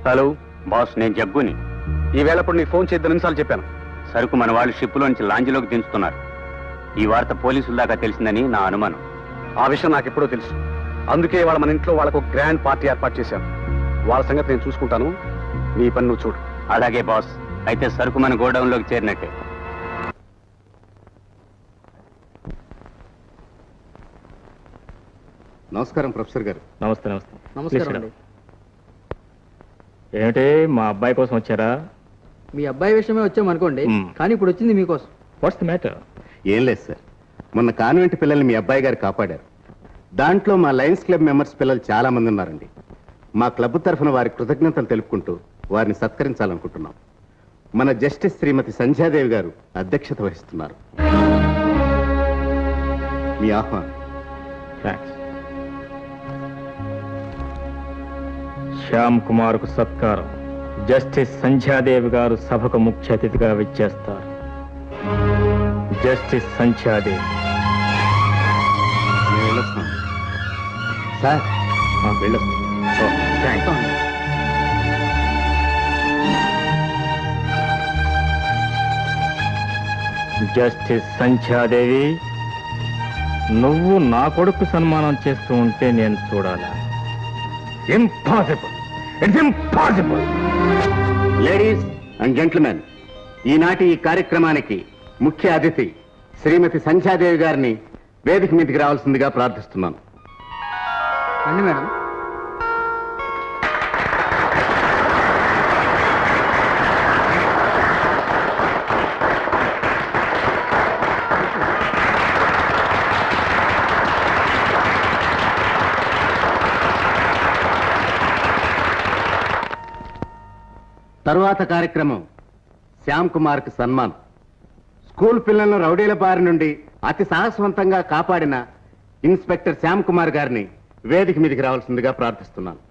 Hello boss, నేను జగ్గుని. ఈవేళప్పుడు నీకు phone చేద్దాం నిమిషాలు చెప్పాను. సరుకు మన వాళ్ళు షిప్లో నుంచి లాంజీలోకి దించుతున్నారు. ఈ వార్త పోలీసుల దాకా తెలిసిందని నా అనుమానం. ఆ విషయం నాకు ఎప్పుడో తెలుసు. అందుకే వాళ్ళ మన ఇంట్లో వాళ్ళకు గ్రాండ్ పార్టీ ఏర్పాటు చేశాను. వాళ్ళ సంగతి నేను చూసుకుంటాను. నీ పని నువ్వు చూడు. అలాగే బాస్. అయితే సరుకు మన గోడౌన్లోకి చేరినట్టే. నమస్కారం ప్రొఫెసర్ గారు. నమస్తే నమస్తే. నమస్కారం అండి. ఏమిటి మా అబ్బాయి కోసం వచ్చారా? మీ అబ్బాయి విషయమే వచ్చాం అనుకోండి, కానీ ఇప్పుడు వచ్చింది మీకోసం. What's the matter? ఏం లేదు సార్, మొన్న కాన్వెంట్ పిల్లల్ని మీ అబ్బాయి గారు కాపాడారు. దాంట్లో మా లయన్స్ క్లబ్ మెంబర్స్ పిల్లలు చాలా మంది ఉన్నారండి. మా క్లబ్ తరఫున వారి కృతజ్ఞతలు తెలుపుకుంటూ వారిని సత్కరించాలనుకుంటున్నాం. మన జస్టిస్ శ్రీమతి సంధ్యాదేవి గారు అధ్యక్షత వహిస్తున్నారు. మీ ఆహ్వానం. థ్యాంక్స్. శ్యామ్ కుమార్ కు సత్కారం. జస్టిస్ సంధ్యాదేవి గారు సభకు ముఖ్య అతిథిగా విచ్చేస్తారు. జస్టిస్ సంధ్యాదేవి. మేము వెళ్ళొస్తాం సార్. వెళ్ళొస్తాం. జస్టిస్ సంధ్యాదేవి, నువ్వు నా కొడుకు సన్మానం చేస్తూ ఉంటే నేను చూడాలా? Impossible. It's impossible. Ladies and gentlemen, ఈనాటి ఈ కార్యక్రమానికి ముఖ్య అతిథి శ్రీమతి సంధ్యాదేవి గారిని వేదిక మీదకి రావాల్సిందిగా ప్రార్థిస్తున్నాను. రండి మేడం. తరువాత కార్యక్రమం శ్యామ్ కుమార్ కు సన్మానం. స్కూల్ పిల్లలను రౌడీల బారి నుండి అతి సాహసవంతంగా కాపాడిన ఇన్స్పెక్టర్ శ్యామ్ కుమార్ గారిని వేదిక మీదకి రావాల్సిందిగా ప్రార్థిస్తున్నాను.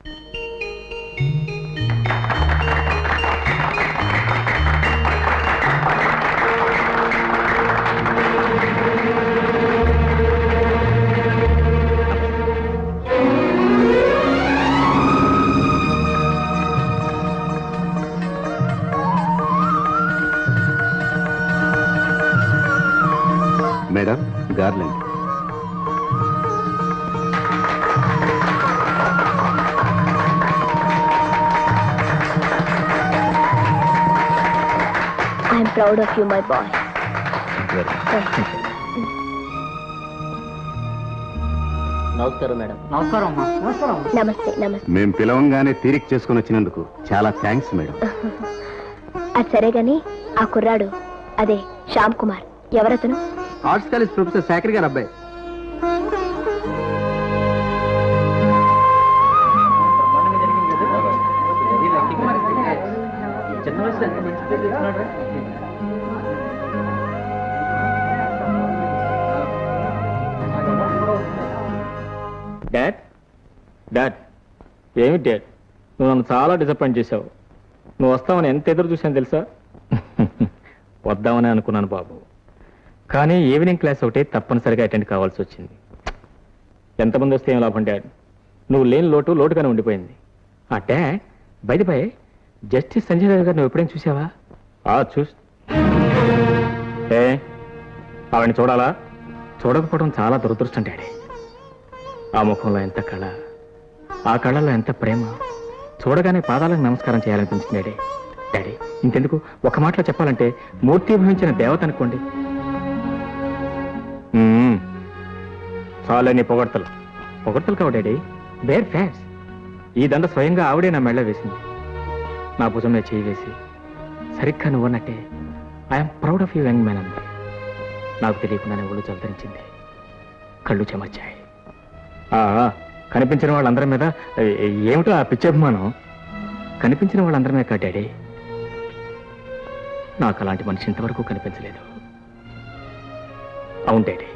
Madam, garland. I'm proud of you, my boy. నమస్కారం మేడం. నమస్కారం అమ్మా. నమస్కారం. నమస్తే నమస్తే. మేము పిలవంగానే తీరిక చేసుకుని వచ్చినందుకు చాలా థ్యాంక్స్ మేడం. అది సరే గాని ఆ కుర్రాడు, అదే శ్యామ్ కుమార్, ఎవరతను? ఆర్ట్స్ కాలేజ్ ప్రొఫెసర్ శాఖర్ గారు అబ్బాయి. డాడ్, డాడ్, ఏమి డాడ్, నువ్వు నన్ను చాలా డిసప్పాయింట్ చేశావు. నువ్వు వస్తావని ఎంత ఎదురు చూశాను తెలుసా? వద్దామని అనుకున్నాను బాబు, కానీ ఈవినింగ్ క్లాస్ ఒకటి తప్పనిసరిగా అటెండ్ కావాల్సి వచ్చింది. ఎంతమంది వస్తే ఏం లాభం డాడ్? నువ్వు లేని లోటు లోటుగానే ఉండిపోయింది. ఆ డాడ్, బయట బై జస్టిస్ సంజయ్ గారు నువ్వు ఎప్పుడైనా చూసావా? చూసి ఆవిడని చూడాలా? చూడకపోవడం చాలా దురదృష్టం డాడీ. ఆ ముఖంలో ఎంత కళ, ఆ కళలో ఎంత ప్రేమ. చూడగానే పాదాలకు నమస్కారం చేయాలనిపించింది డాడీ. డాడీ, ఇంకెందుకు, ఒక మాటలో చెప్పాలంటే మూర్తిభవించిన దేవత అనుకోండి. చాలే నీ పొగడ్తలు. పొగడ్తలు కావు డాడీ, బేర్ ఫ్యాక్ట్స్. ఈ దండ స్వయంగా ఆవిడే నా మెళ్ళ వేసింది. నా భుజం మీద చేయి వేసి సరిగ్గా నువ్వన్నట్టే I'm proud of you young man అంది. నాకు తెలియకుండానే ఒళ్ళు చల్తరించింది, కళ్ళు చెమర్చాయి. కనిపించిన వాళ్ళందరి మీద ఏమిటో ఆ పిచ్చభిమానం. కనిపించిన వాళ్ళందరి మీద కాదు డాడీ, నాకు అలాంటి మనిషి ఇంతవరకు కనిపించలేదు. అవును డాడీ,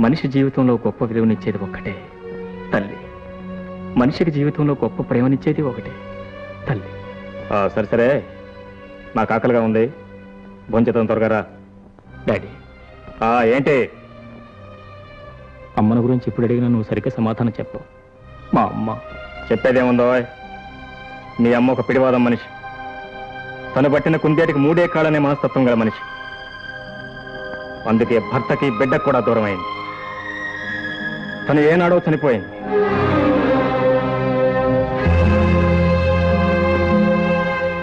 మనిషి జీవితంలో గొప్ప విలువనిచ్చేది ఒక్కటే తల్లి. మనిషికి జీవితంలో గొప్ప ప్రేమనిచ్చేది ఒకటే తల్లి. సరే సరే, నాకు ఆకలిగా ఉంది, భోంచేతం త్వరగా రా. డాడీ, ఏంటి? అమ్మను గురించి ఇప్పుడు అడిగినా నువ్వు సరిగ్గా సమాధానం చెప్పు. మా అమ్మ చెప్పేదేముందో మీ అమ్మ ఒక పిడివాదం మనిషి. తను పట్టిన కుందేటికి 3 కాళ్ళనే మనస్తత్వం గల మనిషి. అందుకే భర్తకి బిడ్డకు కూడా దూరం అయింది. తను ఏనాడో చనిపోయింది.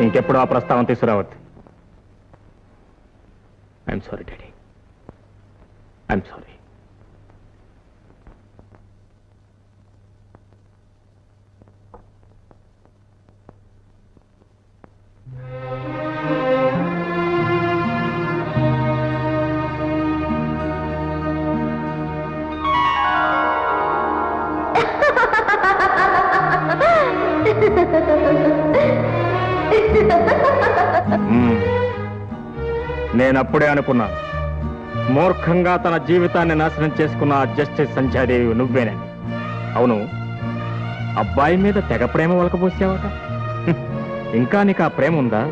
ఇంకెప్పుడు ఆ ప్రస్తావన తీసుకురావద్దు. I'm sorry daddy, I'm sorry. నేనప్పుడే అనుకున్నాను, మూర్ఖంగా తన జీవితాన్ని నాశనం చేసుకున్న ఆ జస్టిస్ సంధ్యాదేవి నువ్వేనని. అవును, అబ్బాయి మీద తెగ ప్రేమ వలకపోసావట. ఇంకా నీకు ఆ ప్రేమ ఉందా?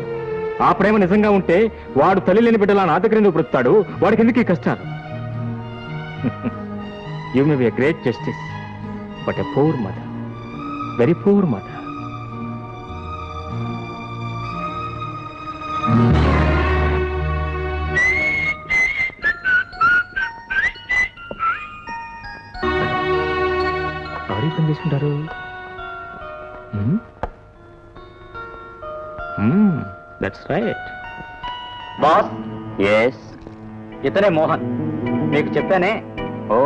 ఆ ప్రేమ నిజంగా ఉంటే వాడు తల్లి లేని బిడ్డలా నా దగ్గర ఎందుకు బ్రతుకుతాడు? వాడికి ఎందుకు ఈ కష్టాలు? You may be a great justice, but a poor mother, very poor mother. ఎవరు పని చేసుకుంటారు? That's right. బాస్. ఎస్. ఇతనే మోహన్, మీకు చెప్పానే. ఓ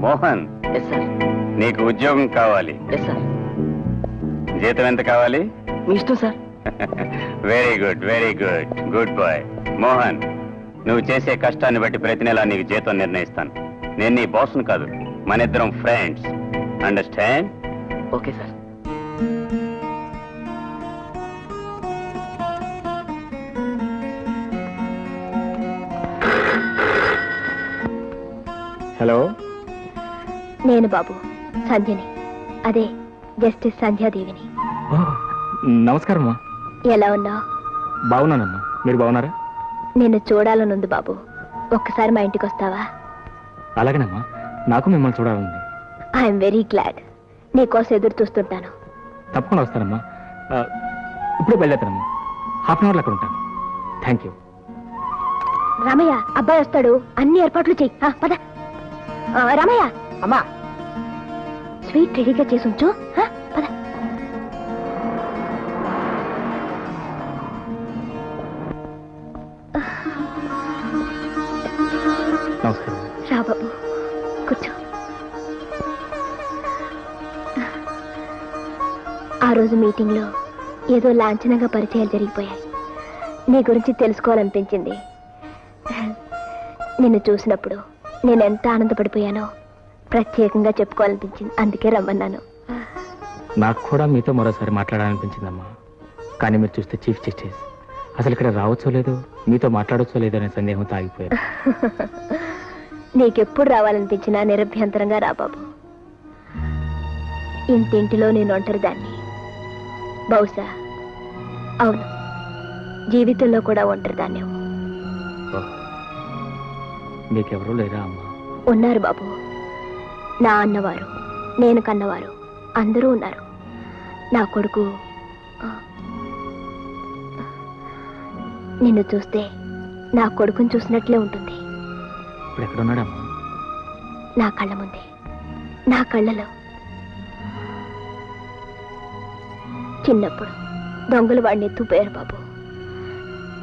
మోహన్, ఎస్ సార్. నీకు ఉద్యోగం కావాలి. Yes sir. జీతం ఎంత కావాలి? మీ ఇష్టం sir. Very good, very good, good boy. Mohan, నువ్వు చేసే కష్టాన్ని బట్టి ప్రతి నెల నీకు జీతం నిర్ణయిస్తాను. నేను నీ బాస్ను కాదు, మన ఇద్దరం friends. Understand? Okay sir. Hello, నేను బాబు సంధ్యని, అదే జస్టిస్ సంధ్యాదేవిని. నమస్కారం అమ్మా. ఎలా ఉన్నావు? బాగున్నానమ్మా, మీరు బాగున్నారా? నిన్ను చూడాలనుంది బాబు, ఒక్కసారి మా ఇంటికి వస్తావా? అలాగేనమ్మా, నాకు మిమ్మల్ని చూడాలండి. I'm very glad. నీకోసం ఎదురు చూస్తుంటాను. తప్పకుండా వస్తానమ్మా. ఇప్పుడే బయలుదేరుతానమ్మా. హాఫ్ అన్ అవర్లో అక్కడ ఉంటాను. Thank you. రామయ్య, అబ్బాయి వస్తాడు, అన్ని ఏర్పాట్లు చెయ్యి. పద. రామయ్య, అమ్మా, స్వీట్ రెడీగా చేసి ఉంచు. పద. నమస్కారం. రా బాబు, కూర్చో. ఆ రోజు మీటింగ్లో ఏదో లాంఛనంగా పరిచయాలు జరిగిపోయాయి. నీ గురించి తెలుసుకోవాలనిపించింది. నిన్ను చూసినప్పుడు నేను ఎంత ఆనందపడిపోయానో ప్రత్యేకంగా చెప్పుకోవాలనిపించింది. అందుకే రమ్మన్నాను. నాకు కూడా మీతో మరోసారి మాట్లాడాలనిపించిందమ్మా. కానీ మీరు చూస్తే చీఫ్ జస్టిస్ అసలు ఇక్కడ రావచ్చో లేదో, మీతో మాట్లాడొచ్చో లేదో అనే సందేహంతో ఆగిపోయారు. నీకెప్పుడు రావాలనిపించినా నిరభ్యంతరంగా రా బాబు. ఇంటింటిలో నేను ఒంటరిదాన్ని. బహుశా అవును, జీవితంలో కూడా ఒంటరిదాన్నే. మీకెవరూ లేరా అమ్మా? ఉన్నారు బాబు. నా అన్నవారు, నేను కన్నవారు అందరూ ఉన్నారు. నా కొడుకు నిన్ను చూస్తే నా కొడుకుని చూసినట్లే ఉంటుంది. ఇప్పుడు ఎక్కడున్నాడమ్మా? నా కళ్ళ ముందే, నా కళ్ళలో. చిన్నప్పుడు దొంగలు వాడిని ఎత్తుపోయారు బాబు.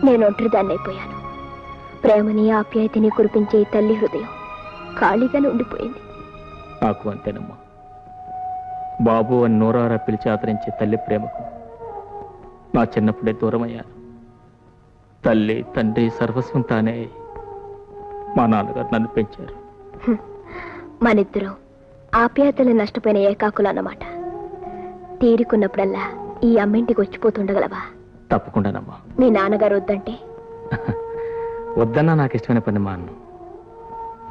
నేను ఒంటరిదాన్ని అయిపోయాను. ప్రేమని ఆప్యాయతని కురిపించే ఈ తల్లి హృదయం ఖాళీగానే ఉండిపోయింది. నాకు అంతేనమ్మా. బాబు అని నోరారా పిలిచి ఆదరించే తల్లి ప్రేమకు నా చిన్నప్పుడే దూరమయ్యాను. తల్లి తండ్రి సర్వస్వం తానే మా నాన్నగారు నన్ను పెంచారు. మనిద్దరం ఆప్యాయతలు నష్టపోయిన ఏకాకులు అన్నమాట. తీరుకున్నప్పుడల్లా ఈ అమ్మింటికి వచ్చిపోతుండగలవా? తప్పకుండానమ్మా. మీ నాన్నగారు వద్దంటే? వద్దన్నా నాకు ఇష్టమైన పని మా అన్న.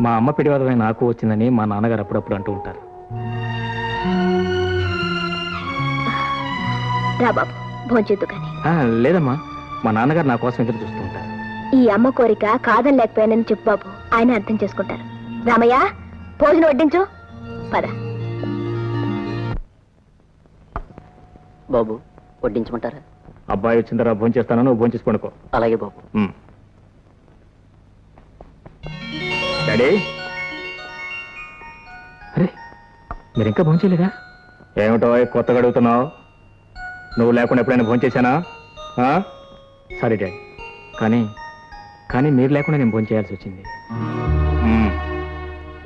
మా అమ్మ పిడివాదమే నాకు వచ్చిందని మా నాన్నగారు అప్పుడప్పుడు అంటూ ఉంటారు. రా బాబు, భోంచేద్దు కానీ. లేదమ్మా, మా నాన్నగారు నా కోసం ఎదురు చూస్తూ ఉంటారు. ఈ అమ్మ కోరిక కాదని లేకపోయానని చెప్పు బాబు, ఆయన అర్థం చేసుకుంటారు. రామయ్య, భోజనం వడ్డించు. పద బాబు, వడ్డించమంటారా? అబ్బాయి వచ్చిన తర్వాత భోజనం చేస్తాను, నువ్వు భోజనం చేసి పడుకో. అలాగే బాబు. డాడీ, అరే మీరు ఇంకా భోజనం చేయలేదా? ఏమిటో కొత్తగా అడుగుతున్నావు? నువ్వు లేకుండా ఎప్పుడైనా భోజనం చేశానా? సారీ డాడీ, కానీ మీరు లేకుండా నేను భోజనం చేయాల్సి వచ్చింది.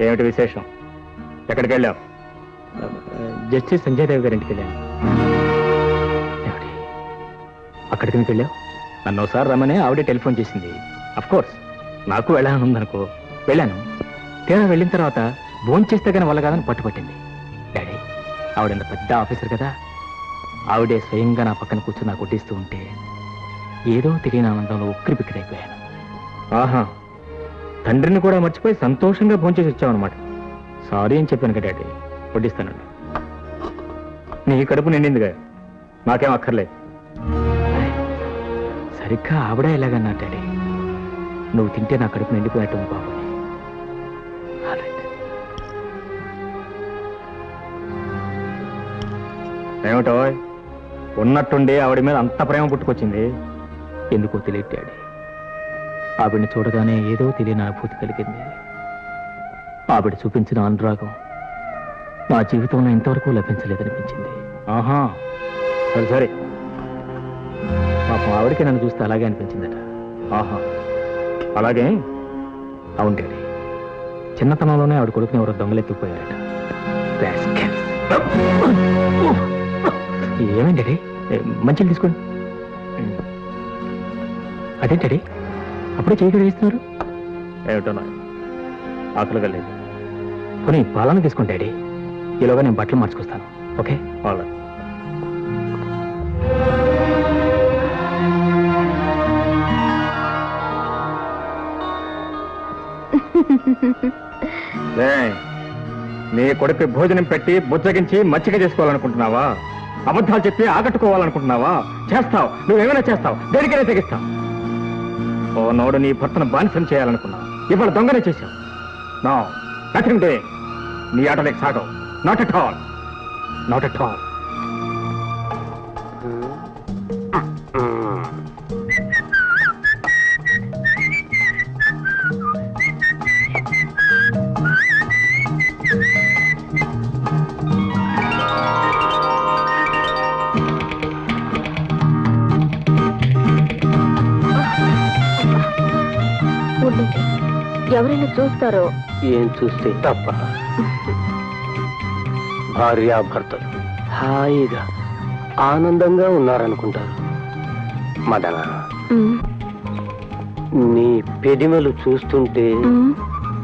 ఏమిటి విశేషం? ఎక్కడికి వెళ్ళావు? జస్టిస్ సంజయ్ దేవ్ గారింటికి వెళ్ళాను. ఏమిటి అక్కడికి ఎందుకు వెళ్ళావు? నన్ను ఒకసారి రమ్మని ఆవిడే టెలిఫోన్ చేసింది. కోర్స్ నాకు వెళ్ళాలని ఉందనుకో, వెళ్ళాను. తీరా వెళ్ళిన తర్వాత భోజనం చేస్తే కానీ వల్ల కాదని పట్టుపట్టింది. డాడీ, ఆవిడ పెద్ద ఆఫీసర్ కదా, ఆవిడే స్వయంగా నా పక్కన కూర్చొని నాకు కొట్టిస్తూ ఉంటే ఏదో తెలియని ఆనందంలో ఉక్కిరి బిక్కిరైపోయాను. ఆహా, తండ్రిని కూడా మర్చిపోయి సంతోషంగా భోంచేసి వచ్చావన్నమాట. సారీ అని చెప్పాను కదా డాడీ, వడ్డిస్తానండి. నీ కడుపు నిండిందిగా, నాకేం అక్కర్లేదు. సరిగ్గా ఆవిడ ఎలాగన్నా డాడీ, నువ్వు తింటే నా కడుపు నిండిపోయినట్టుంది బాబు. ఏమిటో ఉన్నట్టుండి ఆవిడ మీద అంత ప్రేమ పుట్టుకొచ్చింది, ఎందుకో తెలియదు డాడీ. ఆవిడ్ని చూడగానే ఏదో తెలియని అనుభూతి కలిగింది. ఆవిడ చూపించిన అనురాగం నా జీవితంలో ఇంతవరకు లభించలేదనిపించింది. ఆహా, సరే సరే, పాపం ఆవిడకి నన్ను చూస్తే అలాగే అనిపించిందట. ఆహా, అలాగే. అవును డాడీ, చిన్నతనంలోనే ఆవిడ కొడుకుని ఎవరో దొంగలెత్తుకుపోయారట. ఏమైంది డాడీ? మంచిగా తీసుకోండి. అదేంటండి అప్పుడే చేయగడ వేస్తున్నారు? ఏమిటో ఆకలిగా లేదు. కొన్ని పాలన తీసుకోండి డాడీ, ఈలోగా నేను బట్టలు మార్చుకొస్తాను. ఓకే? ఆల్ నీ కొడుకు భోజనం పెట్టి బుజ్జగించి మచ్చిక చేసుకోవాలనుకుంటున్నావా? అబద్ధాలు చెప్పి ఆకట్టుకోవాలనుకుంటున్నావా? చేస్తావు, నువ్వేమైనా చేస్తావు, దేనికైనా తెగిస్తావు. ఓ నోడు నీ భర్తను బానిసం చేయాలనుకున్నావు, ఇవాళ దొంగనే చేశావు. No, nothing doing. నీ ఆటలేక సాగవు. Not at all, not at all. ఎవరైనా చూస్తారో? ఏం చూస్తే తప్ప? భార్యాభర్తలు హాయిగా ఆనందంగా ఉన్నారనుకుంటారు. మదన, నీ పెదిమలు చూస్తుంటే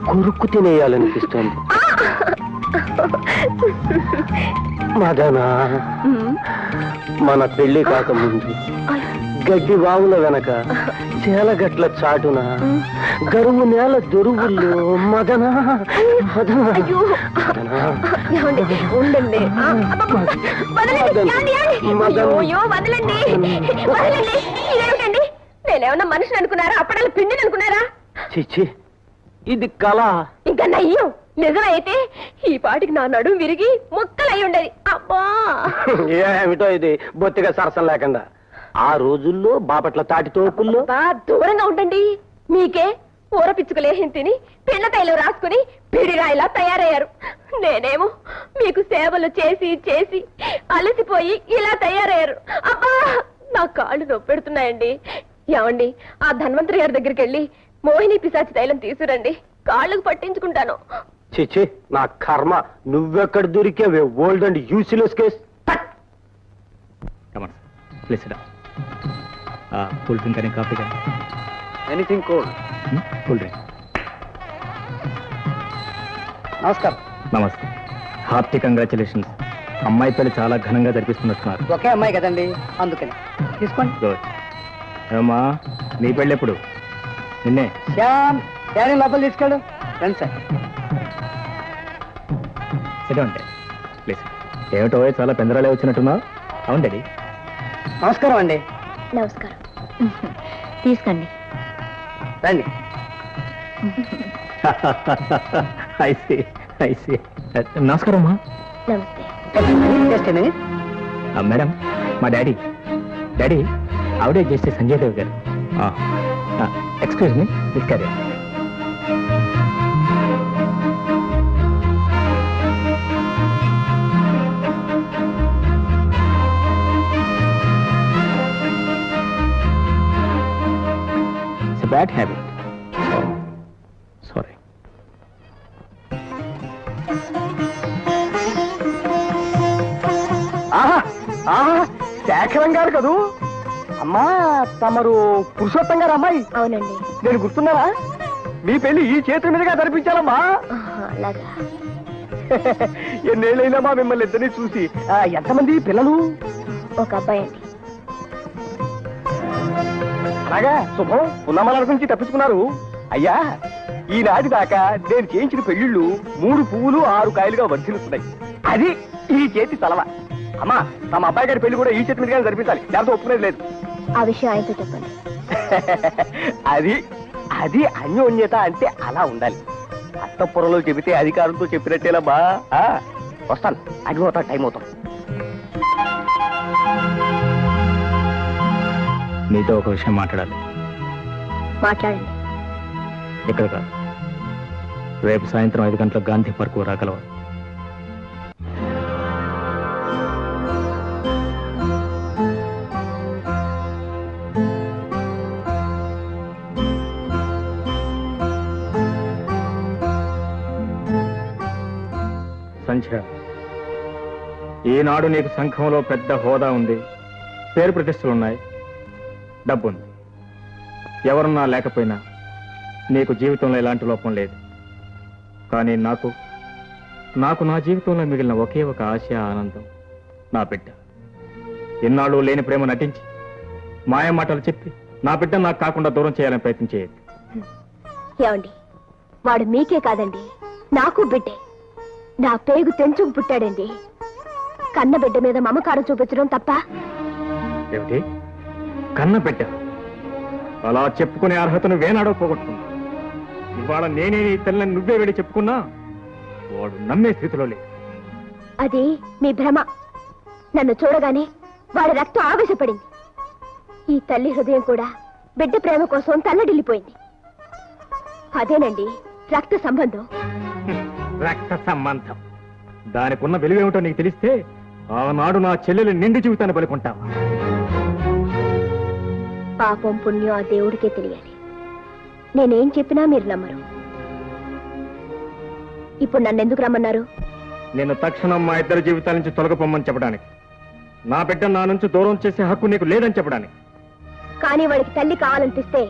కురుక్కు తినేయాలనిపిస్తుంది. మదన, మన పెళ్లి కాకముందు గడ్డి వాగుల వెనక చేలగట్ల చాటున గరువు నేల దొరువుల్లో మదన మదన ఉండండి. నేనేమన్నా మనిషిని అనుకున్నారా? అప్పడాలు పిండిని అనుకున్నారా? చిచ్చి, ఇది కళ. ఇంకా నయ్యం నిజమైతే ఈ పాటికి నా నడుము విరిగి ముక్కలై ఉండేది. అబ్బా, ఏమిటో ఇది బొత్తిగా సరసం లేకుండా. ఆ రోజుల్లో బాపట్ల తాటి తోపుల్లో దూరంగా ఉండండి. మీకే ఊర పిచ్చుకలేహిం తిని పిల్ల తైలు రాసుకుని పిడిరాయిలా తయారయ్యారు. నేనేమో మీకు సేవలు చేసి చేసి అలసిపోయి ఇలా తయారయ్యారు. అబ్బా, నా కాళ్ళు నొప్పెడుతున్నాయండి. ఏమండి, ఆ ధన్వంతరి గారి దగ్గరికి వెళ్ళి మోహిని పిశాచి తైలం తీసుకురండి, కాళ్ళకు పట్టించుకుంటాను. చిచి, నా కర్మ, నువ్వెక్కడ దొరికేవే old and useless case. Cool drink కానీ కాఫీ కానీ? Anything cold. Cool drink. నమస్కారం. నమస్తే. Hearty congratulations. అమ్మాయి పెళ్లి చాలా ఘనంగా జరిపిస్తున్నట్టున్నారు. ఒకే అమ్మాయి కదండి, అందుకని తీసుకోండి. గుడ్. ఏమా, నీ పెళ్ళి ఎప్పుడు? నిన్నే. శ్యామ్, డాడీ లోపల తీసుకెళ్ళు. రండి సార్. సరే అంటే ప్లీజ్. ఏమిటో చాలా పెందరాలే వచ్చినట్టున్నావు. అవును డాడీ. నమస్కారం అండి. నమస్కారం. తీసుకోండి. రండి. నమస్కారం అమ్మా. నమస్తే. మేడం, మా డాడీ డాడీ ఆవిడే చేస్తే సంజయ్ దేవ్ గారు. ఎక్స్క్యూజ్ మీ, తీసుకారు. It's a bad habit. Sorry. ఆహా ఆహా శేఖరం గారు కదూ? అమ్మా తమరు పురుషోత్తం గారు అమ్మాయి? అవునండి. నేను గుర్తున్నారా? మీ పెళ్లి ఈ చేతుల మీదుగా జరిపించాలమ్మా. అలాగా. ఎన్నేళ్ళైనామా మిమ్మల్ని ఇద్దరిని చూసి. ఎంతమంది పిల్లలు? ఒక అబ్బాయి అండి. అలాగా శుభం. ఉన్నమల నుంచి తప్పించుకున్నారు. అయ్యా, ఈనాటి దాకా నేను చేయించిన పెళ్లిళ్ళు 3 పువ్వులు 6 కాయలుగా వర్ధిల్లుతున్నాయి. అది ఈ చేతి తలవ. అమ్మా, తమ అబ్బాయి గారి పెళ్లి కూడా ఈ చేతి మీదుగా జరిపించాలి, లేకపోతే ఒప్పుకునేది లేదు. ఆ విషయం ఆయనతో చెప్పండి. అది అది అన్యోన్యత అంటే అలా ఉండాలి. అత్తపురంలో చెబితే అధికారంతో చెప్పినట్టేలమ్మా. వస్తాను, అగ్నిపోతా, టైం అవుతాం. మీతో ఒక విషయం మాట్లాడాలి. మాట్లాడండి. ఇక్కడ కాదు, రేపు సాయంత్రం 5 గంటలకు గాంధీ పార్కు రాగలవా? సంధ్య, ఈనాడు నీకు సంఘంలో పెద్ద హోదా ఉంది, పేరు ప్రతిష్టలున్నాయి, డబ్బుంది. ఎవరున్నా లేకపోయినా నీకు జీవితంలో ఎలాంటి లోపం లేదు. కానీ నాకు నా జీవితంలో మిగిలిన ఒకే ఒక ఆశ, ఆనందం, నా బిడ్డ. ఎన్నాళ్ళు లేని ప్రేమ నటించి మాయ మాటలు చెప్పి నా బిడ్డ నాకు కాకుండా దూరం చేయాలని ప్రయత్నం చేయదు. ఏమండి, వాడు మీకే కాదండి, నాకు బిడ్డే. నా పేగు తెంచుకు పుట్టాడండి. కన్న బిడ్డ మీద మమకారం చూపించడం తప్ప? ఏమిటి, కన్న బిడ్డ? అలా చెప్పుకునే అర్హతను వేనాడో పోగొట్టుకున్నా. ఇవాళ నేనే నీ తల్లిని నువ్వే వెళ్ళి చెప్పుకున్నా వాడు నమ్మే స్థితిలో లేదు. అది మీ భ్రమ. నన్ను చూడగానే వాడి రక్తం ఆవేశపడింది. ఈ తల్లి హృదయం కూడా బిడ్డ ప్రేమ కోసం తల్లడిల్లిపోయింది. అదేనండి రక్త సంబంధం. రక్త సంబంధం, దానికి ఉన్న విలువేమిటో నీకు తెలిస్తే ఆనాడు నా చెల్లెలు నిండు జీవితాన్ని పలుకుంటావా? పాపం పుణ్యం ఆ దేవుడికే తెలియాలి. నేనేం చెప్పినా మీరు నమ్మరు. ఇప్పుడు నన్ను ఎందుకు రమ్మన్నారు? నేను తక్షణం మా ఇద్దరి జీవితాల నుంచి తొలగిపోమ్మని చెప్పడానికి. నా బిడ్డ నా నుంచి దూరం చేసే హక్కు నీకు లేదని చెప్పడానికి. కానీ వాడికి తల్లి కావాలనిపిస్తే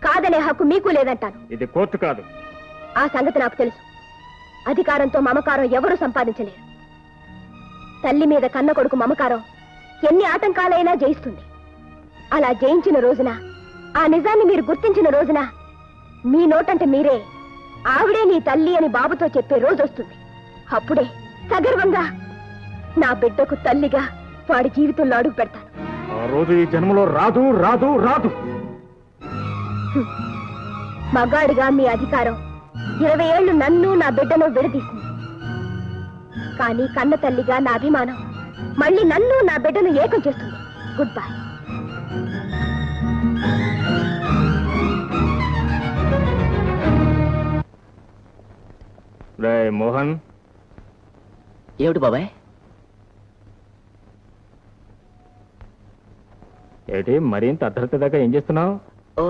కాదనే హక్కు మీకు లేదంటాను. ఇది కోర్టు కాదు. ఆ సంగతి నాకు తెలుసు. అధికారంతో మమకారం ఎవరూ సంపాదించలేరు. తల్లి మీద కన్న కొడుకు మమకారం ఎన్ని ఆటంకాలైనా జయిస్తుంది. అలా జయించిన రోజున, ఆ నిజాన్ని మీరు గుర్తించిన రోజున, మీ నోటంటే మీరే ఆవిడే నీ తల్లి అని బాబుతో చెప్పే రోజు వస్తుంది. అప్పుడే సగర్వంగా నా బిడ్డకు తల్లిగా వాడి జీవితంలో అడుగు పెడతాను. ఆ రోజు ఈ జన్మలో రాదు రాదు రాదు. మగాడిగా మీ అధికారం 20 ఏళ్లు నన్ను నా బిడ్డను విడదీసింది. కానీ కన్న తల్లిగా నా అభిమానం మళ్ళీ నన్ను నా బిడ్డను ఏకం చేస్తుంది. Goodbye. రే మోహన్. ఏమిటి బాబాయ్? ఏమిటి మరింత అర్ధరాత్రి దాకా ఏం చేస్తున్నావు? ఓ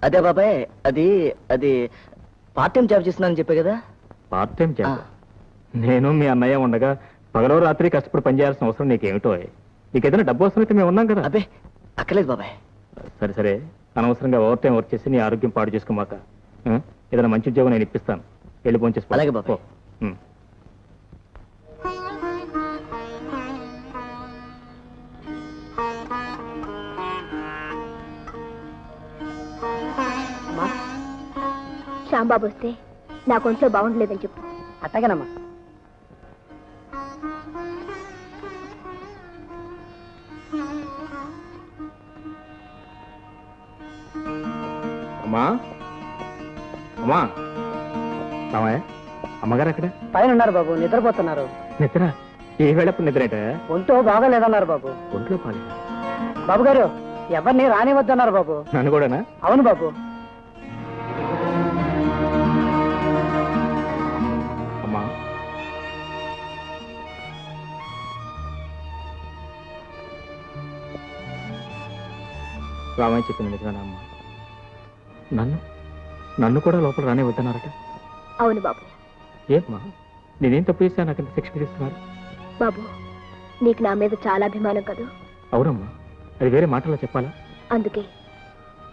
అదే బాబాయ్, అది అది పార్ట్ టైం జాబ్ చేస్తున్నానని చెప్పే కదా. Part time job? నేను మీ అన్నయ్య ఉండగా పగలో రాత్రి కష్టపడి పనిచేయాల్సిన అవసరం నీకేమిటో? నీకేదైనా డబ్బు అవసరం అయితే మేము ఉన్నాం కదా. అబ్బే అక్కర్లేదు బాబాయ్. సరే సరే, అనవసరంగా ఓవర్ టైం వర్క్ చేసి నీ ఆరోగ్యం పాడు చేసుకోమాక. ఏదైనా మంచి ఉద్యోగం నేను ఇప్పిస్తాను, వెళ్ళి ఫోన్ చేసుకో. అలాగే బాబాయ్. శ్యాంబాబు వస్తే నా కొంచెం బాగుండలేదని చెప్పు. అట్టగనమ్మా. అమ్మా అమ్మా, రామయ్య, అమ్మగారు అక్కడ పైన ఉన్నారు బాబు, నిద్రపోతున్నారు. నిద్ర? ఏ వేళప్పుడు నిద్రేట? ఒంటో బాగాలేదన్నారు బాబు. ఒంట్లో పాలేదు. బాబు గారు ఎవరిని రానివద్దన్నారు బాబు. నన్ను కూడానా? అవును బాబు. అమ్మా రామయ్య చెప్పింది నిజమేనా అమ్మా? నన్ను కూడా లోపల రానే వద్దన్నారట. అవును బాబు. ఏమ్మా నేనేం తప్పు చేశా నాకు ఇంత శిక్ష విధిస్తున్నారు? బాబు నీకు నా మీద చాలా అభిమానం కదూ? అవునమ్మా, అది వేరే మాటల్లో చెప్పాలా?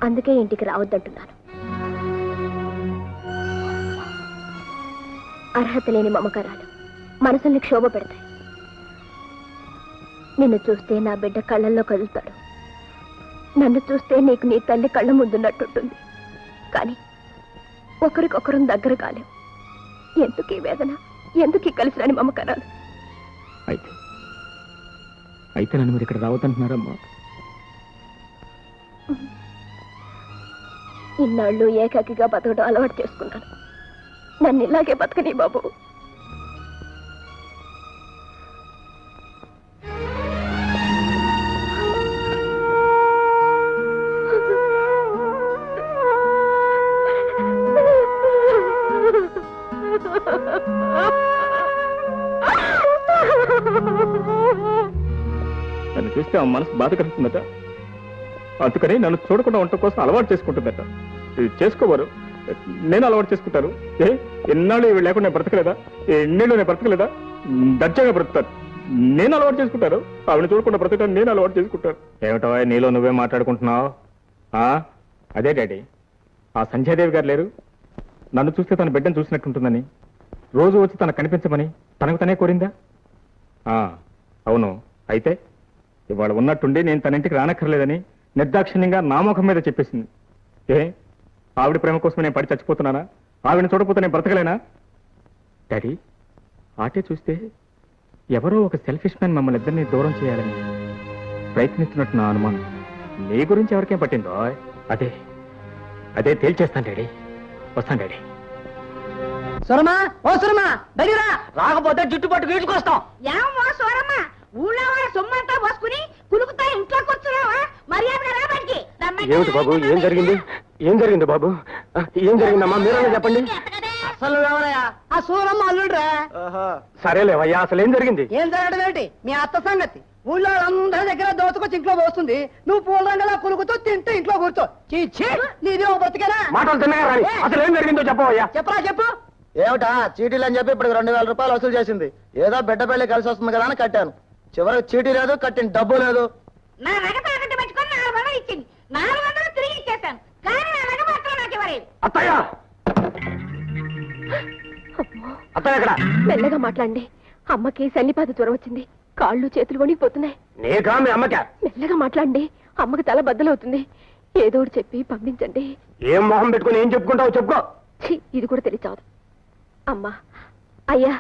అందుకే ఇంటికి రావద్దంటున్నాను. అర్హత లేని మమకారాలు మనసుల్ని క్షోభ పెడతాయి. నిన్ను చూస్తే నా బిడ్డ కళ్ళల్లో కదులుతాడు, నన్ను చూస్తే నీకు నీ తల్లి కళ్ళ ముందున్నట్టుంటుంది. కానీ ఒకరికొకరు దగ్గర కాలేం. ఎందుకు ఈ వేదన, ఎందుకు ఈ కలిసిరాని మమకారాలు? అయితే నన్ను మీరు ఇక్కడ రావద్దంటున్నారమ్మా? ఇన్నాళ్ళు ఏకాకిగా బతకడం అలవాటు చేసుకున్నాను. నన్ను ఇలాగే బతకని బాబు. నన్ను చూస్తే ఆ మనసు బాధ కలుగుతుందట, అందుకని నన్ను చూడకుండా ఉండటం కోసం అలవాటు చేసుకుంటుందట. చేసుకోవారు, నేను అలవాటు చేసుకుంటాను. ఎన్నాళ్ళు ఇవి లేకుండా నేను బ్రతకలేదా? ఎన్నేళ్ళు నేను బ్రతకలేదా? దర్జాగా బ్రతుకుతాను. నేను అలవాటు చేసుకుంటాను. ఆవిడ చూడకుండా బ్రతకటాను నేను అలవాటు చేసుకుంటాను. ఏమిటో నీలో నువ్వే మాట్లాడుకుంటున్నావు? అదే డాడీ, ఆ సంధ్యాదేవి గారు లేరు, నన్ను చూస్తే తన బిడ్డను చూసినట్టుంటుందని రోజు వచ్చి తనకు కనిపించమని తనకు తనే కోరిందా? అవును. అయితే ఇవాళ ఉన్నట్టుండి నేను తన ఇంటికి రానక్కర్లేదని నిర్దాక్షిణ్యంగా నా ముఖం మీద చెప్పేసింది. ఆవిడ ప్రేమ కోసం నేను పడి చచ్చిపోతున్నానా? ఆవిడని చూడకపోతే నేను బ్రతకలేనా? డాడీ, ఆటే చూస్తే ఎవరో ఒక సెల్ఫిష్ మ్యాన్ మమ్మల్ని ఇద్దరిని దూరం చేయాలని ప్రయత్నిస్తున్నట్టు నా అనుమానం. నీ గురించి ఎవరికేం పట్టిందో అదే తేల్చేస్తాను డాడీ. వస్తాను డాడీ. సురమా, ఓ సురమా, బయలురా, రాకపోతే జుట్టు పట్టు వీడ్చుకొస్తాం. ఏమో సోరమ్మ, ఊళ్ళో వాళ్ళ సొమ్మంతా పోసుకుని కులుకుతా ఇంట్లోకి వచ్చున్నావా? మర్యాదగా రాబడికి. ఏమిటి బాబు, ఏం జరిగింది? ఏం జరిగింది బాబు? ఏం జరిగిందమ్మా, మీరన్నా చెప్పండి. అసలు ఎవరయ్యా? ఆ సూరమ్మ అల్లుడురా. సరేలేవయ్యా, అసలు ఏం జరిగింది? ఏం జరగడం ఏంటి? మీ అత్త సంగతి ఊళ్ళో అందరి దగ్గర దోచుకొచ్చి ఇంట్లో పోస్తుంది. నువ్వు పూల రంగలా కులుకుతూ తింటూ ఇంట్లో కూర్చో. నీది ఓ బతికేనా? మాటలు తిన్నగా రాని, అసలు ఏం జరిగిందో చెప్పవయ్యా. చెప్పరా, చెప్పు. ఏమిటా చీటీలు అని చెప్పి ఇప్పుడు 2000 రూపాయలు వసూలు చేసింది. ఏదో బిడ్డ పెళ్లి కలిసి వస్తుంది కదా అని కట్టాను. చివరికి చీటీ లేదు, కట్టిన డబ్బు లేదు. నా నగ తాకట్టు పెట్టుకొని 400 ఇచ్చింది. 400 తిరిగి ఇచ్చేసాను, కానీ నా నగ మాత్రం నాకు ఇవ్వలేదు. అత్తయ్య, అత్తయ్య ఎక్కడ? మెల్లగా మాట్లాడండి. అమ్మకి సన్నిపాత జ్వరం వచ్చింది, కాళ్ళు చేతులు వణికిపోతున్నాయి. నీకా మీ అమ్మకా? మెల్లగా మాట్లాడండి, అమ్మకి తల బద్దలవుతుంది. ఏదో ఒకటి చెప్పి పంపించండి. ఏం మొహం పెట్టుకుని ఏం చెప్పుకుంటావు చెప్పుకో. ఇది కూడా తెలియచావదు. అమ్మా, అయ్యా,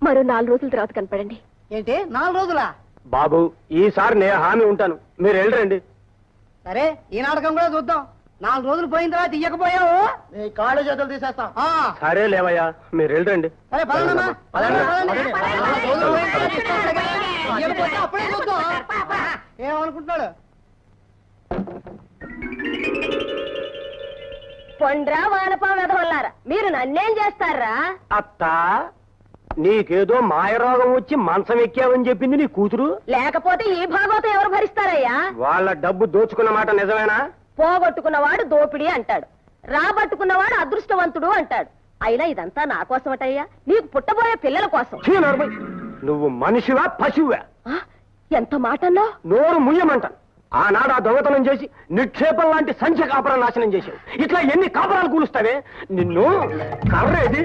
మరో 4 రోజుల తర్వాత కనపడండి. ఏంటి 4 రోజులా? బాబు, ఈసారి నేను హామీ ఉంటాను, మీరు వెళ్ళరండి. సరే, ఈ నాటకం కూడా చూద్దాం. 4 రోజులు పోయిన తర్వాత ఇయ్యకపోయావు నీ కాళ్ళు చేతులు తీసేస్తాం. సరే లేవయ్యా, మీరు వెళ్ళరండి. సరే పదండమ్మా. అప్పుడే చూద్దాం. ఏమనుకుంటున్నాడు? పొండ్రా వానపా వెధవల్లారా, మీరు నన్నేం చేస్తారా? అత్త, నీకేదో మాయరోగం వచ్చి మంచం ఎక్కావని చెప్పింది నీ కూతురు. లేకపోతే ఈ భాగవతం ఎవరు భరిస్తారయ్యా? వాళ్ళ డబ్బు దోచుకున్న మాట నిజమేనా? పోగొట్టుకున్నవాడు దోపిడీ అంటాడు, రాబట్టుకున్నవాడు అదృష్టవంతుడు అంటాడు. అయినా ఇదంతా నా కోసమటయ్యా, నీకు పుట్టబోయే పిల్లల కోసం. నువ్వు మనిషివా పశువా? ఎంత మాటన్నా? నోరు ముయ్యమంటాను. ఆనాడు ఆ దొంగతనం చేసి నిక్షేపం లాంటి సంఖ్య కాపురాలు నాశనం చేశావు. ఇట్లా ఎన్ని కాపురాలు కూలుస్తావే? నిన్ను కర్రేది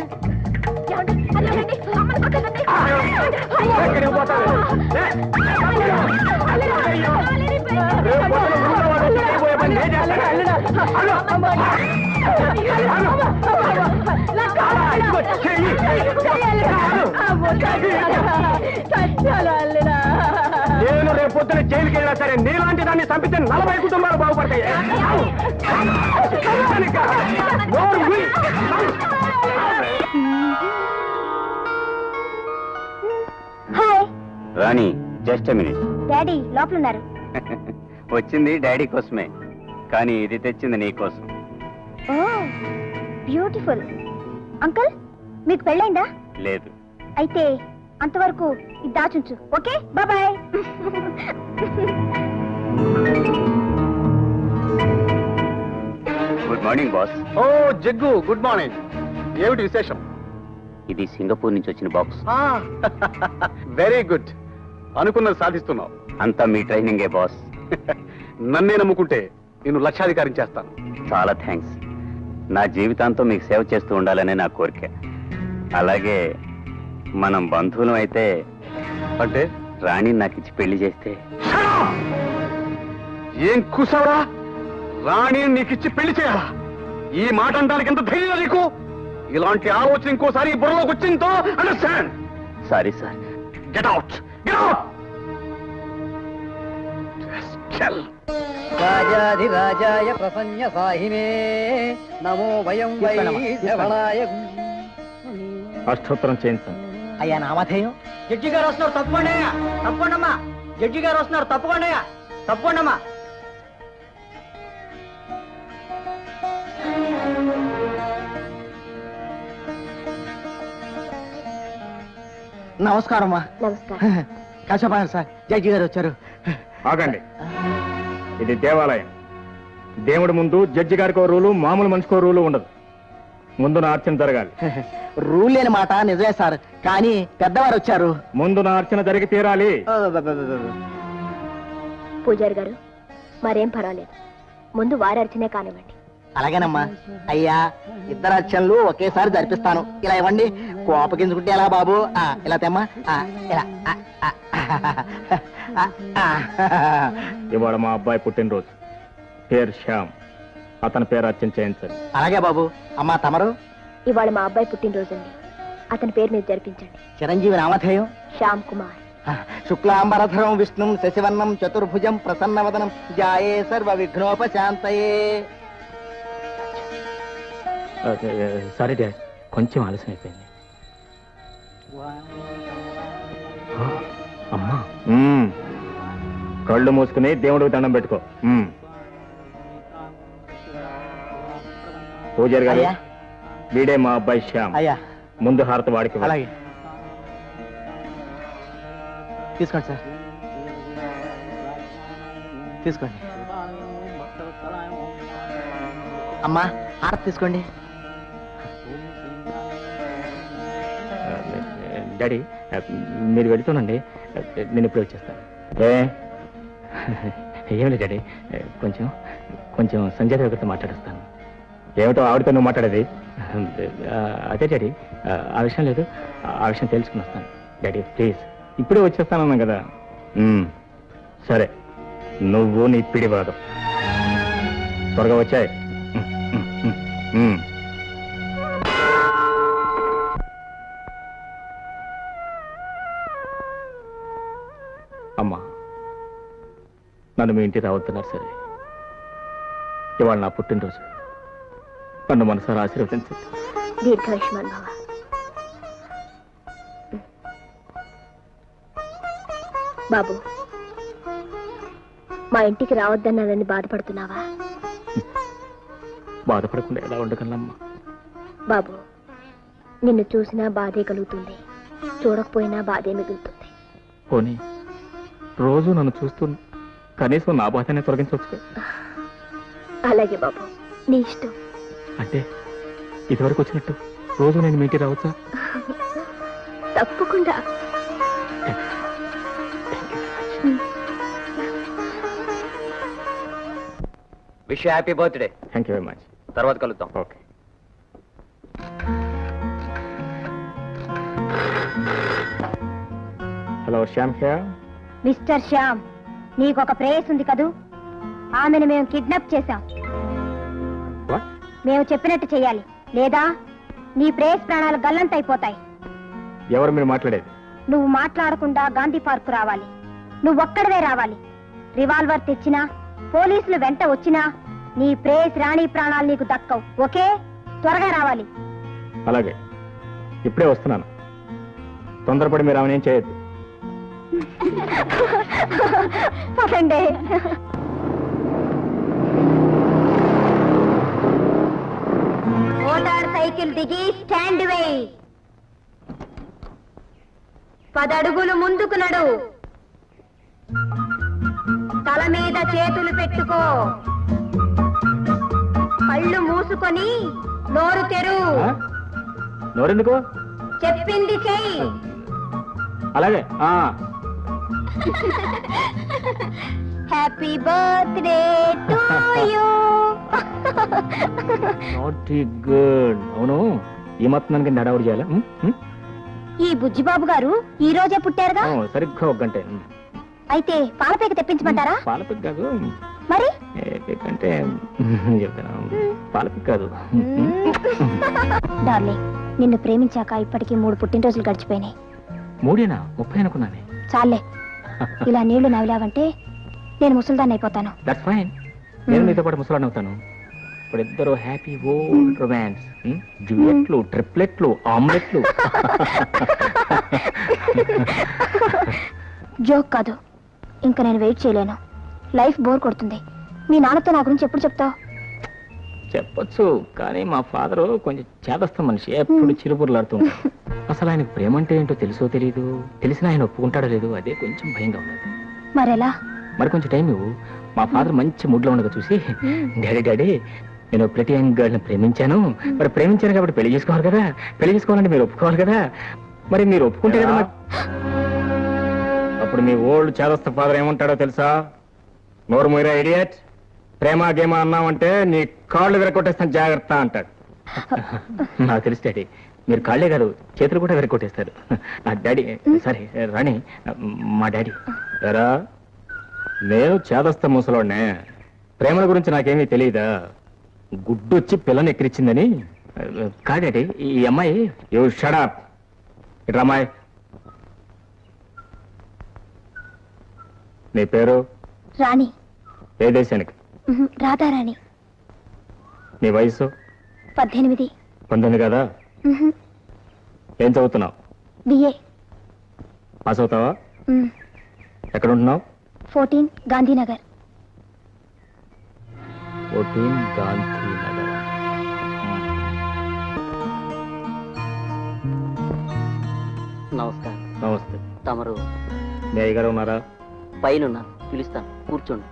నేను రేపొద్దున జైలుకి వెళ్ళినా సరే నీలాంటి దాన్ని చంపితే 40 కుటుంబాలు బాగుపడతాయి. రాణి, జస్ట్ మినిట్. డాడీ లోపల ఉన్నారు. వచ్చింది డాడీ కోసమే, కానీ ఇది తెచ్చింది నీ కోసం. ఓ బ్యూటిఫుల్. అంకుల్ మీకు పెళ్ళైందా? లేదు. అయితే అంతవరకు ఇది దాచుంచు. Okay bye. Good morning boss. ఓ జగ్గు, గుడ్ మార్నింగ్. ఏమిటి విశేషం? ఇది సింగపూర్ నుంచి వచ్చిన బాక్స్. Very good. అనుకున్నది సాధిస్తున్నావు. అంతా మీ ట్రైనింగే బాస్. నన్నే నమ్ముకుంటే నేను లక్షాధికారం చేస్తాను. చాలా థ్యాంక్స్. నా జీవితాంతం మీకు సేవ చేస్తూ ఉండాలనే నా కోరిక. అలాగే మనం బంధువులం అయితే అంటే రాణి నాకు ఇచ్చి పెళ్లి చేస్తే. ఏం కూసావరా? రాణి నీకిచ్చి పెళ్లి చేయాలా? ఈ మాట అనడానికి ఎంత ధైర్యం నీకు? ఇలాంటి ఆలోచన ఇంకోసారి ఈ బుర్రలోకి వచ్చిందో understand. Sorry sir. Get out, get out. రాజాధిరాజాయ ప్రసన్న సాహినే నమో వయం వై ధవళాయ. అష్టోత్తరం చేయించాను. అయ్యా నామధేయం. జడ్జి గారు వస్తున్నారు, తప్పకుండా అయ్యా, తప్పకుండా. జడ్జి గారు వస్తున్నారు, తప్పకుండా అయ్యా, తప్పకుండా. నమస్కారమ్మా. నమస్కారం. కాసేపాయలు సార్, జడ్జి గారు వచ్చారు. ఆగండి, ఇది దేవాలయం. దేవుడి ముందు జడ్జి గారికో రూలు, మామూలు మనిషికో రూలు ఉండదు. ముందు నా అర్చన జరగాలి. రూల్ లేని మాట నిజమే సార్, కానీ పెద్దవారు వచ్చారు. ముందు నా అర్చన జరిగి తీరాలి. పూజారి గారు మరేం పర్వాలేదు, ముందు వారి అర్చనే కానివ్వండి. అలాగేనమ్మా. అయ్యా, ఇద్దరు అర్చనలు ఒకేసారి జరిపిస్తాను. ఇలా ఇవ్వండి. కోపగించుకుంటే ఎలా బాబు? ఇలా తెమ్మా. ఇలా. ఇవాళ మా అబ్బాయి పుట్టినరోజు. పేరు శ్యామ్. అతని పేరు అర్చన చేయించండి. అలాగే బాబు. అమ్మా తమరు? ఇవాళ మా అబ్బాయి పుట్టినరోజు అండి, అతని పేరు మీద జరిపించండి. చిరంజీవి నామధేయం? శ్యామ్ కుమార్. శుక్లాంబరధరం విష్ణుం శశివర్ణం చతుర్భుజం ప్రసన్నవదనం జాయే సర్వ విఘ్నోపశాంతయే. సారీ డాడ్, కొంచెం ఆలస్యం అయిపోయింది. అమ్మా, కళ్ళు మూసుకుని దేవుడికి దండం పెట్టుకో. పూజారి గారు, వీడే మా అబ్బాయి శ్యామ్. అయ్యా, ముందు హారతి వాడికి. అలాగే తీసుకోండి సార్, తీసుకోండి. అమ్మా, హారతి తీసుకోండి. డాడీ, మీరు వెళుతుండండి, నేను ఇప్పుడు వచ్చేస్తాను. ఏం లేదు డాడీ, కొంచెం సంజయ్ గారితో మాట్లాడేస్తాను. ఏమిటో ఆవిడతో నువ్వు మాట్లాడేది? అదే డాడీ, ఆ విషయం లేదు, ఆ విషయం తెలుసుకుని వస్తాను. డాడీ ప్లీజ్, ఇప్పుడే వచ్చేస్తానన్నా కదా. సరే, నువ్వు నీ పిడివాదం త్వరగా వచ్చాయి. అమ్మా, నన్ను మీ ఇంటికి రావద్దున్నారు సరే, ఇవాళ నా పుట్టినరోజు. నన్ను మనసారా ఆశీర్వదించండి. దీర్ఘాయుష్మాన్ భవ. బాబు, మా ఇంటికి రావద్దన్నానని బాధపడుతున్నావా? బాధపడకుండా ఎలా ఉండగలమ్మా? బాబు, నిన్ను చూసినా బాధే కలుగుతుంది, చూడకపోయినా బాధే మిగులుతుంది. పోనీ రోజు నన్ను చూస్తూ కనీసం నా బాధనే తొలగించవచ్చు. అలాగే బాబు, నీ ఇష్టం. అంటే ఇదివరకు వచ్చినట్టు రోజు నేను మీ ఇంటికి రావచ్చా? తప్పకుండా. Wish happy birthday. Thank you very much. తర్వాత కలుద్దాం. Okay. Hello, Shyam here. Mister Shyam, నీకొక ప్రేయస్ ఉంది కదూ, ఆమెను మేము కిడ్నాప్ చేశాం. What? మేము చెప్పినట్టు చెయ్యాలి, లేదా నీ ప్రేయస్ ప్రాణాలు గల్లంతైపోతాయి. ఎవరు మీరు మాట్లాడేది? నువ్వు మాట్లాడకుండా గాంధీ పార్క్ రావాలి. నువ్వొక్కడవే రావాలి. రివాల్వర్ తెచ్చినా, పోలీసులు వెంట వచ్చినా నీ ప్రేయస్ రాణి ప్రాణాలు నీకు దక్కవు. ఓకే, త్వరగా రావాలి. అలాగే, ఇప్పుడే వస్తున్నాను. తొందరపడి మీరు ఆమెను ఏం చేయొద్దు. పదండి. సైకిల్ దిగి స్టాండ్ వేయి. 10 అడుగులు ముందుకు నడు. తల మీద చేతులు పెట్టుకో. కళ్ళు మూసుకొని నోరు తెరు. నోరెందుకు? చెప్పింది చెయ్యి. అలాగే. Happy birthday to you. Not good. అవును, ఈ మొత్తం దానికి హడావుడి చేయాలా? ఈ బుజ్జిబాబు గారు ఈ రోజే పుట్టారుగా. సరిగ్గా 1 గంట. అయితే పాలపేక తెప్పించమంటారా? పాలపిక్ కాదు. మరి అంటే చెప్తాను, పాలపిక్ కాదు. డార్లింగ్, నిన్ను ప్రేమించాక ఇప్పటికీ 3 పుట్టినరోజులు గడిచిపోయినాయి. 3 30 అనుకున్నానే. చాలే, ఇలా నీళ్లు నవ్విలావంటే నేను ముసల్దాన్ని అయిపోతాను. That's fine. నేను మీతో పాటు ముసలాన్ని అవుతాను. ఇప్పుడు ఇద్దరు హ్యాపీ ఓల్డ్ రొమాన్స్, డ్యూయెట్లు, ట్రిప్లెట్లు, ఆమ్లెట్లు. జోక్ కాదు. ఇంకా నేను వెయిట్ చేయలేను. లైఫ్ బోర్ కొడుతుంది. మీ నాన్నతో నా గురించి ఎప్పుడు చెప్తావు? చెప్పొచ్చు, కానీ మా ఫాదరు కొంచెం చేదస్త మనిషి, ఎప్పుడు చిరుబుర్లాడుతుంటాడు. అసలు ఆయనకు ప్రేమ అంటే ఏంటో తెలుసో తెలీదు. తెలిసిన ఆయన ఒప్పుకుంటాడో లేదు, అదే కొంచెం భయంగా ఉన్నది. మరెలా? మరి కొంచెం టైం ఇవ్వు. మా ఫాదర్ మంచి మూడ్లో ఉండగా చూసి, డాడీ నేను ప్రతి యంగ్ గర్ల్ని ప్రేమించాను, మరి ప్రేమించాను కాబట్టి పెళ్లి చేసుకోవాలి కదా, పెళ్లి చేసుకోవాలంటే మీరు ఒప్పుకోవాలి కదా, మరి మీరు ఒప్పుకుంటే కదా. అప్పుడు మీ ఓల్డ్ చేదస్త ఫాదర్ ఏమంటాడో తెలుసా? నోరు మొయ్యరా ఇడియట్, ప్రేమ గేమ అన్నామంటే నీ కాళ్ళు విరగొట్టేస్తాను జాగ్రత్త అంటాడు. నాకు తెలుసు డాడీ, మీరు కాళ్లే కాదు చేతులు కూడా విరగొట్టేస్తారు. డాడీ సారీ రాణి, మా డాడీ. ఎరా, నేను చేదస్త ముసలోడ్నే, ప్రేమల గురించి నాకేమీ తెలియదా? గుడ్డొచ్చి పిల్లని ఎక్కిరిచ్చిందని కాదండి. ఈ అమ్మాయి యూ షట్ అప్. ఇట్రా అమ్మాయి. నీ పేరు? రాణి. ఏ దేశానికి? రాధారాణి. నీ వయసు? 18. 19 కదా? ఏం చదువుతున్నావు? బిఏ. పాస్ అవుతావా? ఎక్కడ ఉంటున్నావు? 14 గాంధీనగర్. 14 గాంధీనగర్. నమస్కారం. నమస్తే. తమరు మీ అయ్యగారు ఉన్నారా? పైన పిలుస్తాను, కూర్చోండి.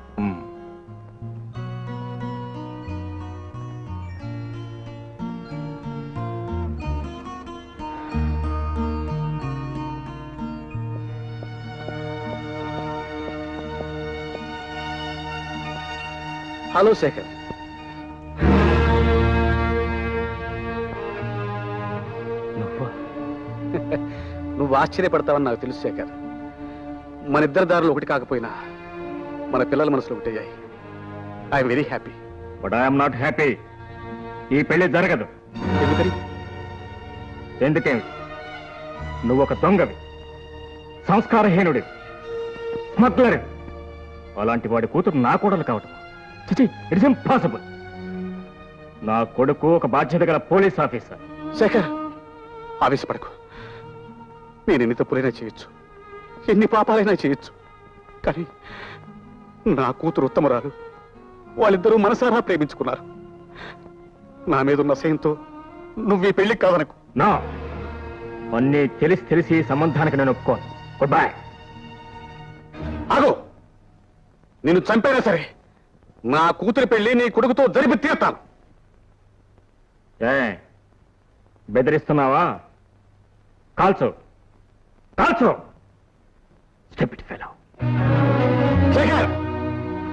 హలో శేఖర్. నువ్వు ఆశ్చర్యపడతావని నాకు తెలుసు శేఖర్. మన ఇద్దరి దారులు ఒకటి కాకపోయినా మన పిల్లల మనసులో ఒకటయ్యాయి. I'm very happy. But I'm not happy. ఈ పెళ్లి జరగదు. ఎందుకని? ఎందుకేమి? నువ్వు ఒక దొంగవి, సంస్కారహీనుడి, స్మగ్లర్. అలాంటి వాడి కూతురు నా కోడలు కావటం ఇట్స్ ఇంపాసిబుల్. నా కొడుకు ఒక బాధ్యత గల పోలీస్ ఆఫీసర్. శేఖర్, ఆవేశపడకు. నేను ఎన్ని తప్పులైనా చేయొచ్చు, ఎన్ని పాపాలైనా చేయొచ్చు, కానీ నా కూతురు ఉత్తమరాలు. వాళ్ళిద్దరూ మనసారా ప్రేమించుకున్నారు. నా మీద ఉన్న అసహ్యంతో నువ్వు ఈ పెళ్లికి కాదనకు. నా అన్నీ తెలిసి ఈ సంబంధానికి నేను ఒప్పుకోను. Good bye. ఆగో, నిన్ను చంపైనా సరే నా కూతురి పెళ్లి నీ కొడుకుతో జరిపి తీరుతాను. ఏ బెదిరిస్తున్నావా? కాల్చు, కాల్చు. Stupid fellow. శేఖర్,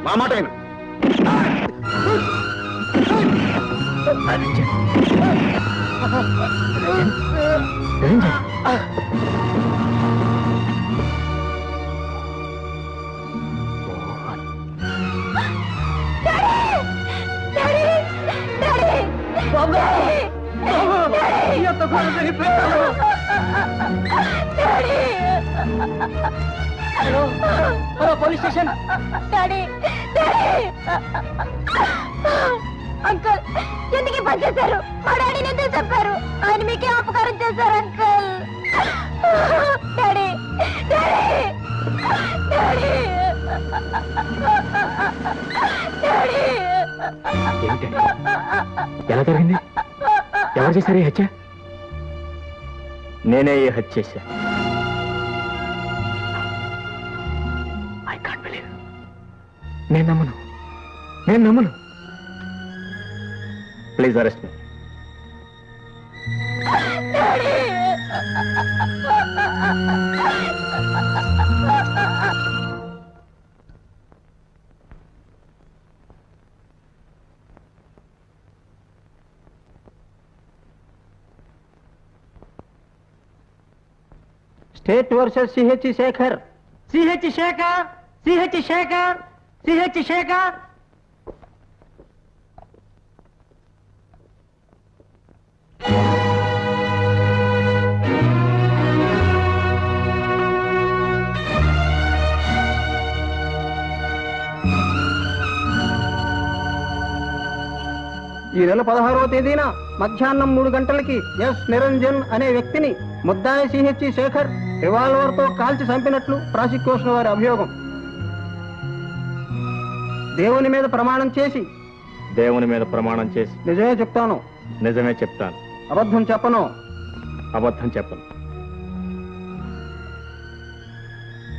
మా మాట విను. Hello hello, police station. Daddy, uncle ఎందుకు పని చేశారు? మా డాడీని ఎందుకు చెప్పారు? ఆయన మీకే అపకారం చేశారు uncle. Daddy, daddy, daddy, daddy. ఏంటండి? ఎలా జరిగింది? ఎవరు చేశారు ఈ హత్య? నేనే ఈ హత్య చేశా. I can't believe. నేను నమ్మను. Please arrest me. State versus CH Shekhar. CH Shekhar. ఈ నెల 16వ తేదీన మధ్యాహ్నం 3 గంటలకి ఎస్ నిరంజన్ అనే వ్యక్తిని ముద్దాయి సిహెచ్ శేఖర్ రివాల్వర్ తో కాల్చి చంపినట్లు ప్రాసిక్యూషన్ వారి అభియోగం. దేవుని మీద ప్రమాణం చేసి నిజమే చెప్తాను. అబద్ధం చెప్పను.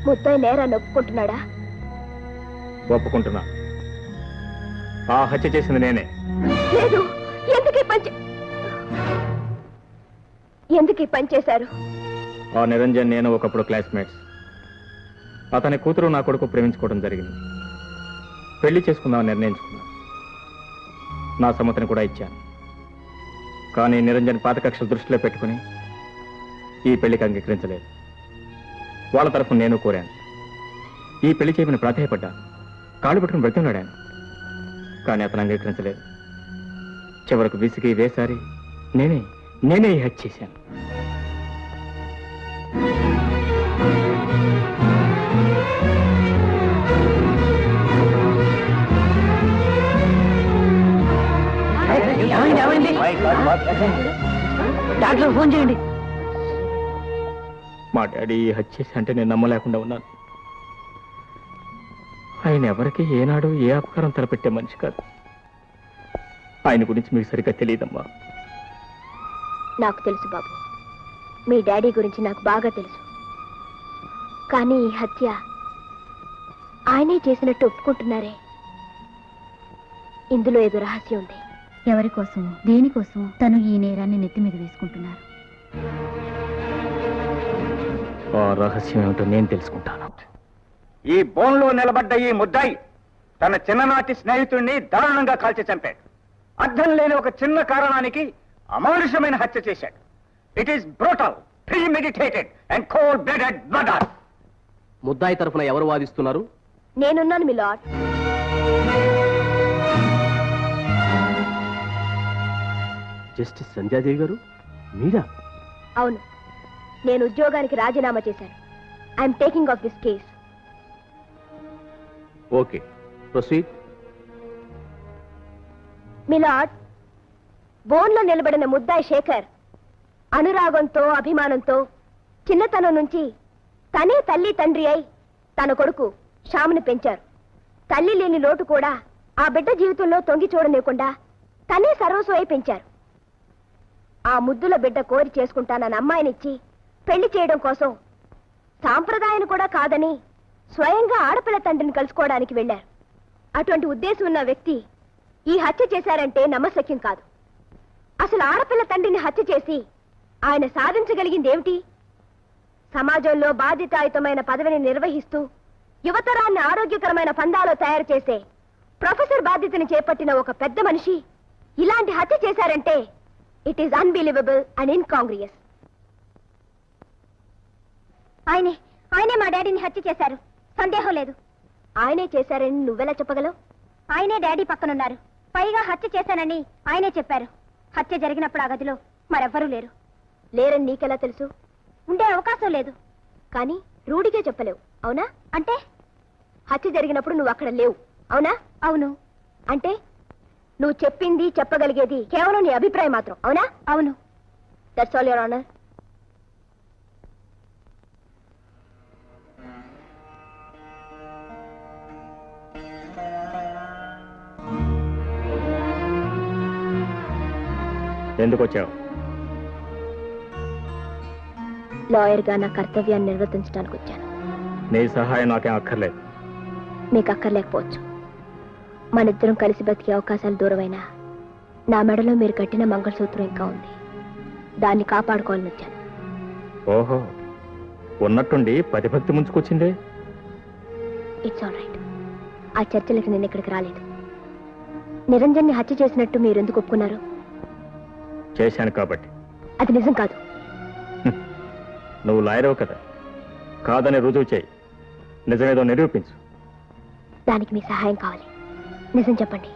ముద్దాయి నేరాన్ని ఒప్పుకుంటున్నాడా? ఒప్పుకుంటున్నా. ఆ హత్య చేసింది నేనే. లేదు. ఎందుకు ఈ పని చేశారు? ఆ నిరంజన్ నేను ఒకప్పుడు క్లాస్మేట్స్. అతని కూతురు నా కొడుకు ప్రేమించుకోవడం జరిగింది. పెళ్లి చేసుకుందామని నిర్ణయించుకున్నాను. నా సమ్మతిని కూడా ఇచ్చాను. కానీ నిరంజన్ పాత కక్షలు దృష్టిలో పెట్టుకుని ఈ పెళ్లికి అంగీకరించలేదు. వాళ్ళ తరఫున నేను కోరాను. ఈ పెళ్లి చేయమని ప్రాధాయపడ్డాను. కాళ్ళు పట్టుకుని బ్రతిమలాడాను. కానీ అతను అంగీకరించలేదు. చివరకు విసిగి వేసారి నేనే ఈ హత్య చేశాను. డాక్టర్ ఫోన్ చేయండి. మా డాడీ ఈ హత్య చేసి అంటే నేను నమ్మలేకుండా ఉన్నాను. ఆయన ఎవరికి ఏనాడు ఏ అపకారం తలపెట్టే మనిషి కాదు. ఆయన గురించి మీకు సరిగ్గా తెలియదమ్మా. నాకు తెలుసు బాబు. మీ డాడీ గురించి నాకు బాగా తెలుసు. కానీ ఈ హత్య ఆయనే చేసినట్టు ఒప్పుకుంటున్నారే, ఇందులో ఏదో రహస్యం ఉంది. ఎవరి కోసం, దేనికోసం తను ఈ నేరాన్ని నెత్తి మీద వేసుకుంటున్నారు? ఆ రహస్యం ఏమిటో నేను తెలుసుకుంటాను. ఈ బోన్లో నిలబడ్డ ఈ ముద్దాయి తన చిన్ననాటి స్నేహితుడిని దారుణంగా కాల్చి చంపాడు. అర్థం లేని ఒక చిన్న కారణానికి అమానుషమైన హత్య చేశాడు. It is brutal, premeditated and cold blooded murder. ముద్దాయి తరఫున ఎవరు వాదిస్తున్నారు? నేనున్నాను మీ లార్డ్. జస్టిస్ సంధ్యాదేవి గారు మీరా? అవును, నేను ఉద్యోగానికి రాజీనామా చేశాను. I'm taking of this case. Okay, proceed. Me lord, బోన్లో నిలబడిన ముద్దాయి శేఖర్ అనురాగంతో, అభిమానంతో చిన్నతనం నుంచి తనే తల్లి తండ్రి అయి తన కొడుకు శ్యామ్ని పెంచారు. తల్లి లేని లోటు కూడా ఆ బిడ్డ జీవితంలో తొంగి చూడలేకుండా తనే సర్వస్వం అయి పెంచారు. ఆ ముద్దుల బిడ్డ కోరి చేసుకుంటానన్న అమ్మాయినిచ్చి పెళ్లి చేయడం కోసం సాంప్రదాయాన్ని కూడా కాదని స్వయంగా ఆడపిల్ల తండ్రిని కలుసుకోవడానికి వెళ్లారు. అటువంటి ఉద్దేశం ఉన్న వ్యక్తి ఈ హత్య చేశారంటే నమ్మశక్యం కాదు. అసలు ఆడపిల్ల తండ్రిని హత్య చేసి ఆయన సాధించగలిగింది ఏమిటి? సమాజంలో బాధ్యతాయుతమైన పదవిని నిర్వహిస్తూ యువతరాన్ని ఆరోగ్యకరమైన పందాలో తయారు చేసే ప్రొఫెసర్ బాధ్యతని చేపట్టిన ఒక పెద్ద మనిషి ఇలాంటి హత్య చేశారంటే ఇట్ ఈస్ అన్బిలీవబుల్ అండ్ ఇన్కాంగ్రియస్. ఆయనే మా డాడీని హత్య చేశారు, సందేహం లేదు. ఆయనే చేశారని నువ్వెలా చెప్పగలవు? ఆయనే డాడీ పక్కనున్నారు. పైగా హత్య చేశానని ఆయనే చెప్పారు. హత్య జరిగినప్పుడు ఆ గదిలో మరెవ్వరూ లేరు. లేరని నీకెలా తెలుసు? ఉండే అవకాశం లేదు. కానీ రూఢిగా చెప్పలేవు, అవునా? అంటే హత్య జరిగినప్పుడు నువ్వు అక్కడ లేవు, అవునా? అవును. అంటే నువ్వు చెప్పింది, చెప్పగలిగేది కేవలం నీ అభిప్రాయం మాత్రం, అవునా? అవును. That's all your honour. ఎందుకు వచ్చావు? లాయర్గా నా కర్తవ్యాన్ని నిర్వర్తించడానికి వచ్చాను. నీ సహాయం నాకేం అక్కర్లేదు. మీకు అక్కర్లేకపోవచ్చు. మనిద్దరం కలిసి బతికే అవకాశాలు దూరమైనా నా మెడలో మీరు కట్టిన మంగళసూత్రం ఇంకా ఉంది. దాన్ని కాపాడుకోవాలని వచ్చాను. ఓహో, ఉన్నట్టుండి పతిభక్తి ముంచుకొచ్చిందే. It's all right. ఆ చర్చలకు నేను ఇక్కడికి రాలేదు. నిరంజన్ని హత్య చేసినట్టు మీరు ఎందుకు ఒప్పుకున్నారు? చేశాను కాబట్టి. అది నిజం కాదు. నువ్వు లాయరవు కదా, కాదని రుజువు చేయి. నిజమేదో నిరూపించు. దానికి మీ సహాయం కావాలి. నిజం చెప్పండి.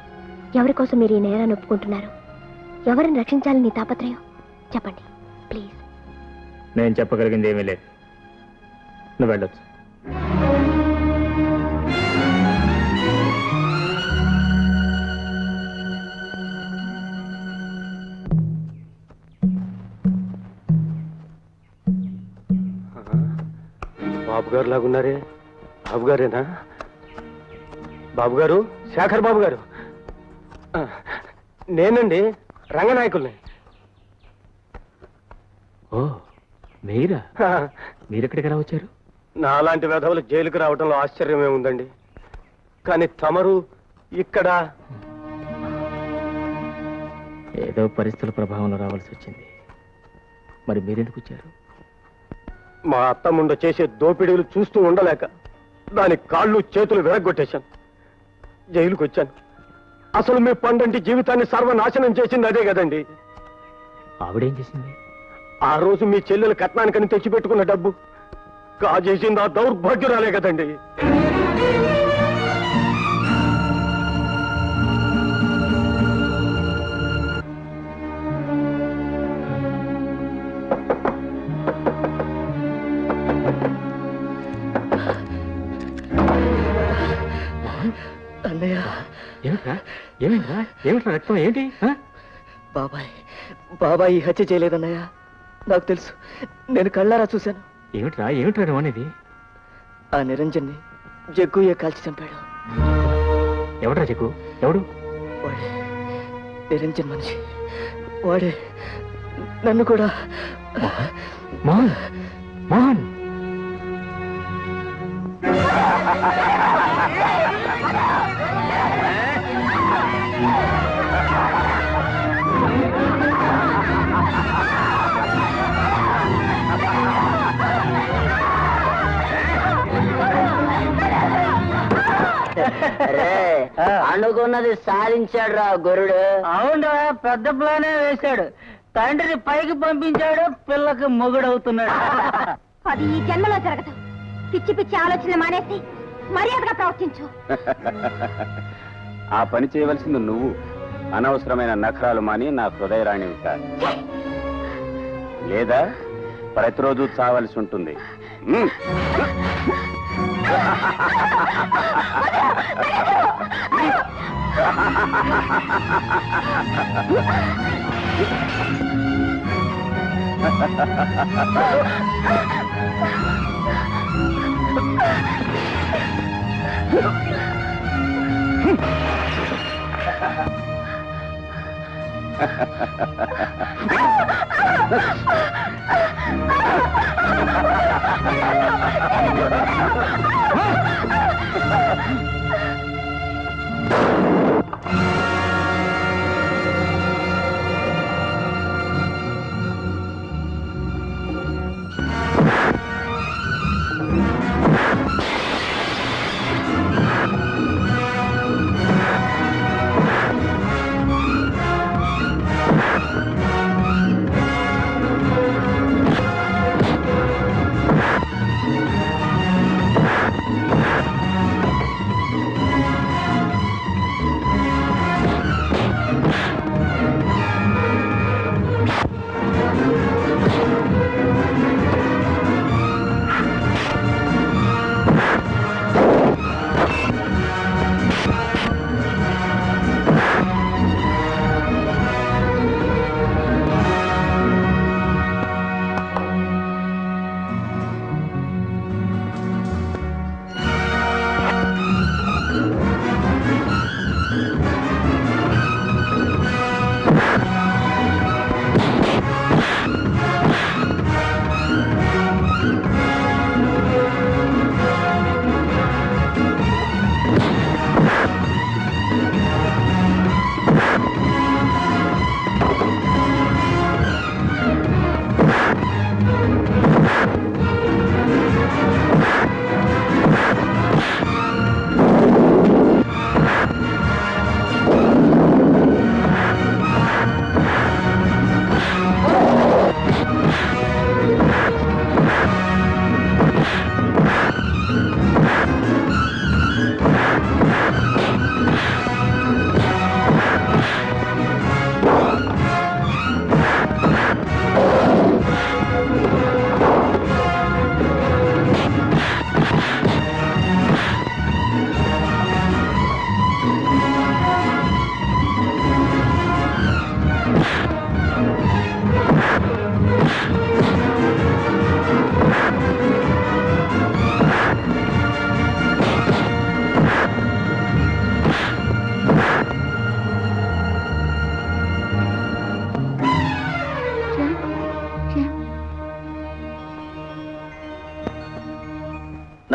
ఎవరి కోసం మీరు ఈ నేరాన్ని ఒప్పుకుంటున్నారు? ఎవరిని రక్షించాలని నీ తాపత్రయం? చెప్పండి ప్లీజ్. నేను చెప్పగలిగింది ఏమీ లేదు. నువ్వు వెళ్ళొచ్చు. బాబు గారు లాగున్నారే. బాబు గారేనా? బాబు గారు, శేఖర్ బాబు గారు. నేనండి, రంగనాయకుల్ని. ఓ మీరా? మీరెక్కడికి రా వచ్చారు? నాలాంటి వెధవులు జైలుకు రావడంలో ఆశ్చర్యమే ఉందండి. కానీ తమరు ఇక్కడ ఏదో పరిస్థితుల ప్రభావంలో రావాల్సి వచ్చింది. మరి మీరెందుకు వచ్చారు? మా అత్తముండ చేసే దోపిడీలు చూస్తూ ఉండలేక దాని కాళ్ళు చేతులు విరగొట్టేశాను. జైలుకు వచ్చాను. అసలు మీ పండంటి జీవితాన్ని సర్వనాశనం చేసింది అదే కదండి. ఆవిడేం చేసింది? ఆ రోజు మీ చెల్లెలు కట్నానికని తెచ్చిపెట్టుకున్న డబ్బు కాజేసింది ఆ దౌర్భాగ్యురాలే కదండి. అన్నయ్య, ఏమిట్రా ఏమిట్రా ఏమిట్రా రక్తం ఏంటి? బాబాయ్ ఈ హత్య చేయలేదన్నయ్య. నాకు తెలుసు, నేను కళ్ళారా చూశాను. ఏమిట్రా ఏమిట్రా నువ్వు అనేది? ఆ నిరంజన్ని జగ్గుయ్య కాల్చి చంపాడు. ఎవడ్రా జగ్గు? ఎవడు? వాడే నిరంజన్ మనిషి. వాడే నన్ను కూడా. మోహన్, మోహన్. అనుకున్నది సాధించాడు రా గొర్రెడు. అవునరా, పెద్ద ప్లానే వేశాడు. తండ్రిని పైకి పంపించాడు, పిల్లకి మొగుడవుతున్నాడు. అది ఈ జన్మలో జరగదు. పిచ్చి పిచ్చి ఆలోచనలు మానేసి మర్యాదగా ప్రవర్తించు. ఆ పని చేయవలసింది నువ్వు. అనవసరమైన నఖరాలు మాని నా హృదయరాణివి కాదు. లేదా ప్రతిరోజు చావలసి ఉంటుంది.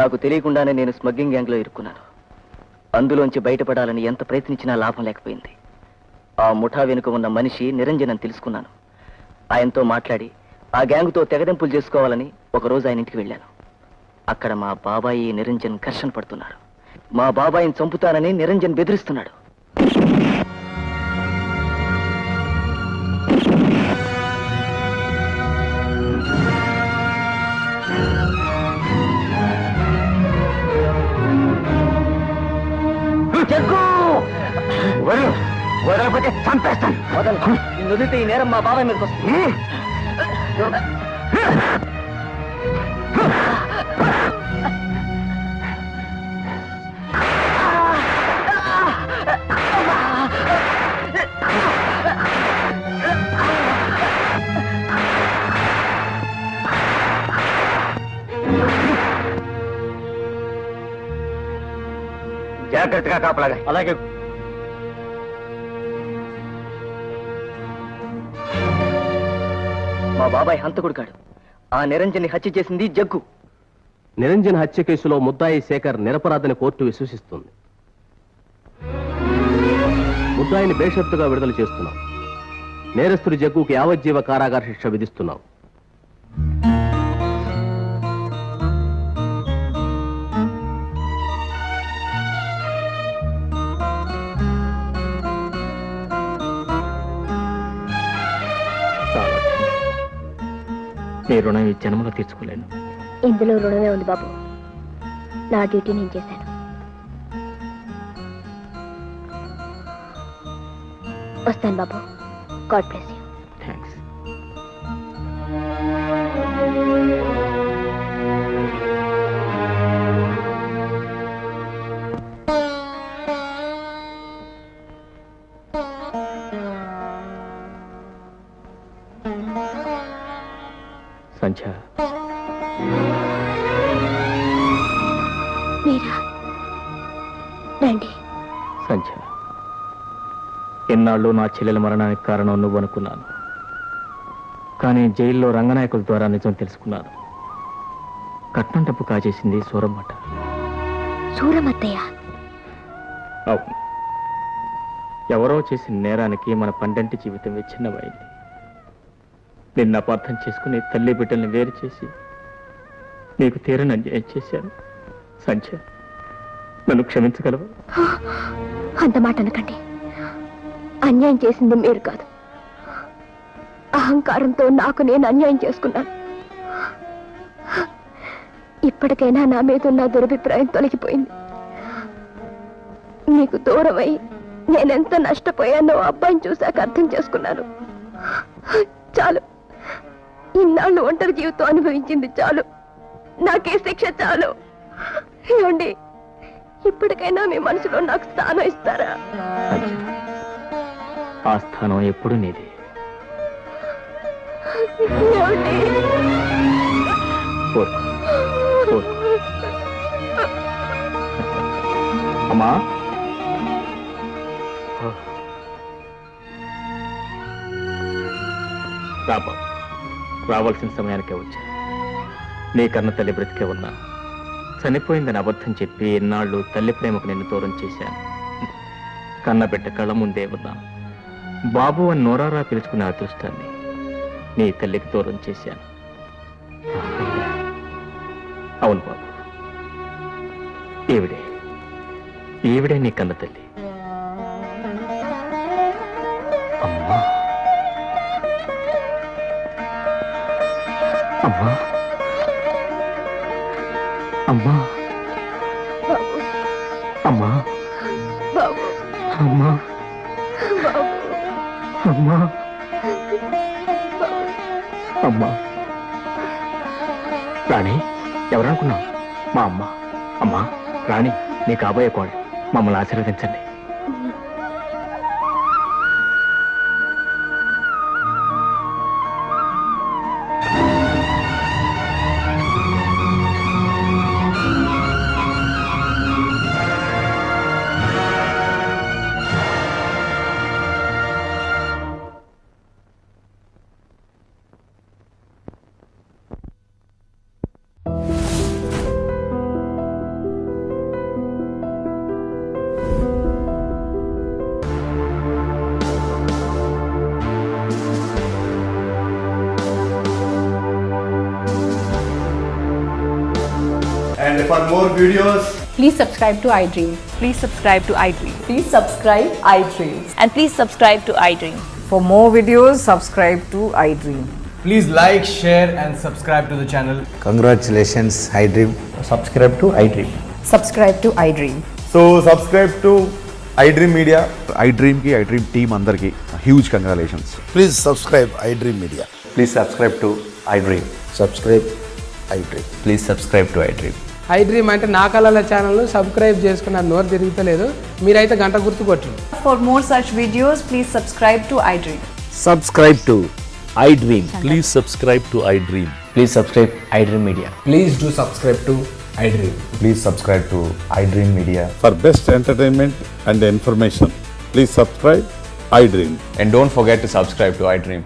నాకు తెలియకుండానే నేను స్మగ్లింగ్ గ్యాంగ్లో ఇరుక్కున్నాను. అందులోంచి బయటపడాలని ఎంత ప్రయత్నించినా లాభం లేకపోయింది. ఆ ముఠా వెనుక ఉన్న మనిషి నిరంజన్ అని తెలుసుకున్నాను. ఆయనతో మాట్లాడి ఆ గ్యాంగుతో తెగదెంపులు చేసుకోవాలని ఒకరోజు ఆయన ఇంటికి వెళ్ళాను. అక్కడ మా బాబాయి నిరంజన్ ఘర్షణ పడుతున్నారు. మా బాబాయిని చంపుతానని నిరంజన్ బెదిరిస్తున్నాడు. వదలకపోతే చంపేస్తాను. వదిలితే ఈ నేరం మా బాబాయ్ మీదకి వస్తుంది. జాగ్రత్తగా కాపలాగా. అలాగే. మా బాబాయ్ హంతకుడు కాడు. ఆ నిరంజన్ని హత్య చేసింది జగ్గు. నిరంజన్ హత్య కేసులో ముద్దాయి శేఖర్ నిరపరాధని కోర్టు విశ్వసిస్తుంది. ముద్దాయిని బేషరతుగా విడుదల చేస్తున్నాం. నేరస్తుడి జగ్గుకి యావజ్జీవ కారాగార శిక్ష విధిస్తున్నాం. నీ రుణం ఈ జన్మలో తీర్చుకోలేను. ఇందులో రుణమే ఉంది బాబు. నా డ్యూటీ నేను చేశాను. వస్తాను బాబు. God bless you. Thanks. Sandhya, మీరా? రండి. సంధ్య, ఎన్నాళ్ళు నా చెల్లెల మరణానికి కారణం నువ్వు అనుకున్నాను. కానీ జైల్లో రంగనాయకుల ద్వారా నిజం తెలుసుకున్నాను. కట్నం డబ్బు కాజేసింది సూరమ్మట. సూరమత్తయ్య? అవును. ఎవరో చేసిన నేరానికి మన పండంటి జీవితం విచ్ఛిన్నమైంది. నిన్న అపార్థం చేసుకుని తల్లి బిడ్డల్ని వేరు చేసి నీకు తీరని అన్యాయం చేశాను. సంధ్య, నన్ను క్షమించగలవా? అంత మాట అనకండి. అన్యాయం చేసింది మీరు కాదు. అహంకారంతో నాకు నేను అన్యాయం చేసుకున్నాను. ఇప్పటికైనా నా మీద ఉన్న దురభిప్రాయం తొలగిపోయింది. నీకు దూరమై నేనెంత నష్టపోయానో అబ్బాయిని చూశాక అర్థం చేసుకున్నాను. చాలు. ఇన్నాళ్ళు ఒంటరి జీవితం అనుభవించింది చాలు. నాకే శిక్ష చాలు. ఏమండి, ఇప్పటికైనా మీ మనసులో నాకు స్థానం ఇస్తారా? ఆ స్థానం ఎప్పుడు నీది. ఏమండి? అమ్మా, రాబా, రావాల్సిన సమయానికే వచ్చా. నీ కన్న తల్లి బ్రతికే ఉన్నా చనిపోయిందని అబద్ధం చెప్పి ఎన్నాళ్ళు తల్లి ప్రేమకు నిన్ను దూరం చేశాను. కన్నబిడ్డ కళ్ళ ముందే ఉన్నా బాబు అని నోరారా పిలుచుకునే అదృష్టాన్ని నీ తల్లికి దూరం చేశాను. అవును బాబు, ఈవిడే నీ కన్న తల్లి. అమ్మా, అమ్మా, అమ్మా, అమ్మా, అమ్మా, అమ్మా, అమ్మా. రాణి, ఎవరనుకున్నావు? మా అమ్మ. అమ్మా, రాణి, నీ కాబోయే కోళ్ళు. మమ్మల్ని ఆశీర్వదించండి. And for more videos, Please subscribe to iDream. Please subscribe to iDream. Please subscribe iDream. And please subscribe to iDream. For more videos, subscribe to iDream. please like, share and subscribe to the channel. Congratulations, iDream. Subscribe to iDream. Subscribe to iDream. So subscribe to iDream Media. iDream ki iDream team andarki huge congratulations. Please subscribe iDream Media. Please subscribe to iDream. Subscribe iDream. Please subscribe to iDream. iDream అంటే నా కళల channel subscribe చేసుకున్నారు, నోరు తిరుగుతలేదు. మీరైతే గంట గుర్తు కొట్టండి. For more such videos, please subscribe to iDream. Subscribe to iDream. Please subscribe to iDream. Please subscribe iDream Media. Please do subscribe to iDream. Please subscribe to iDream Media. For best entertainment and information, please subscribe iDream. And don't forget to subscribe to iDream.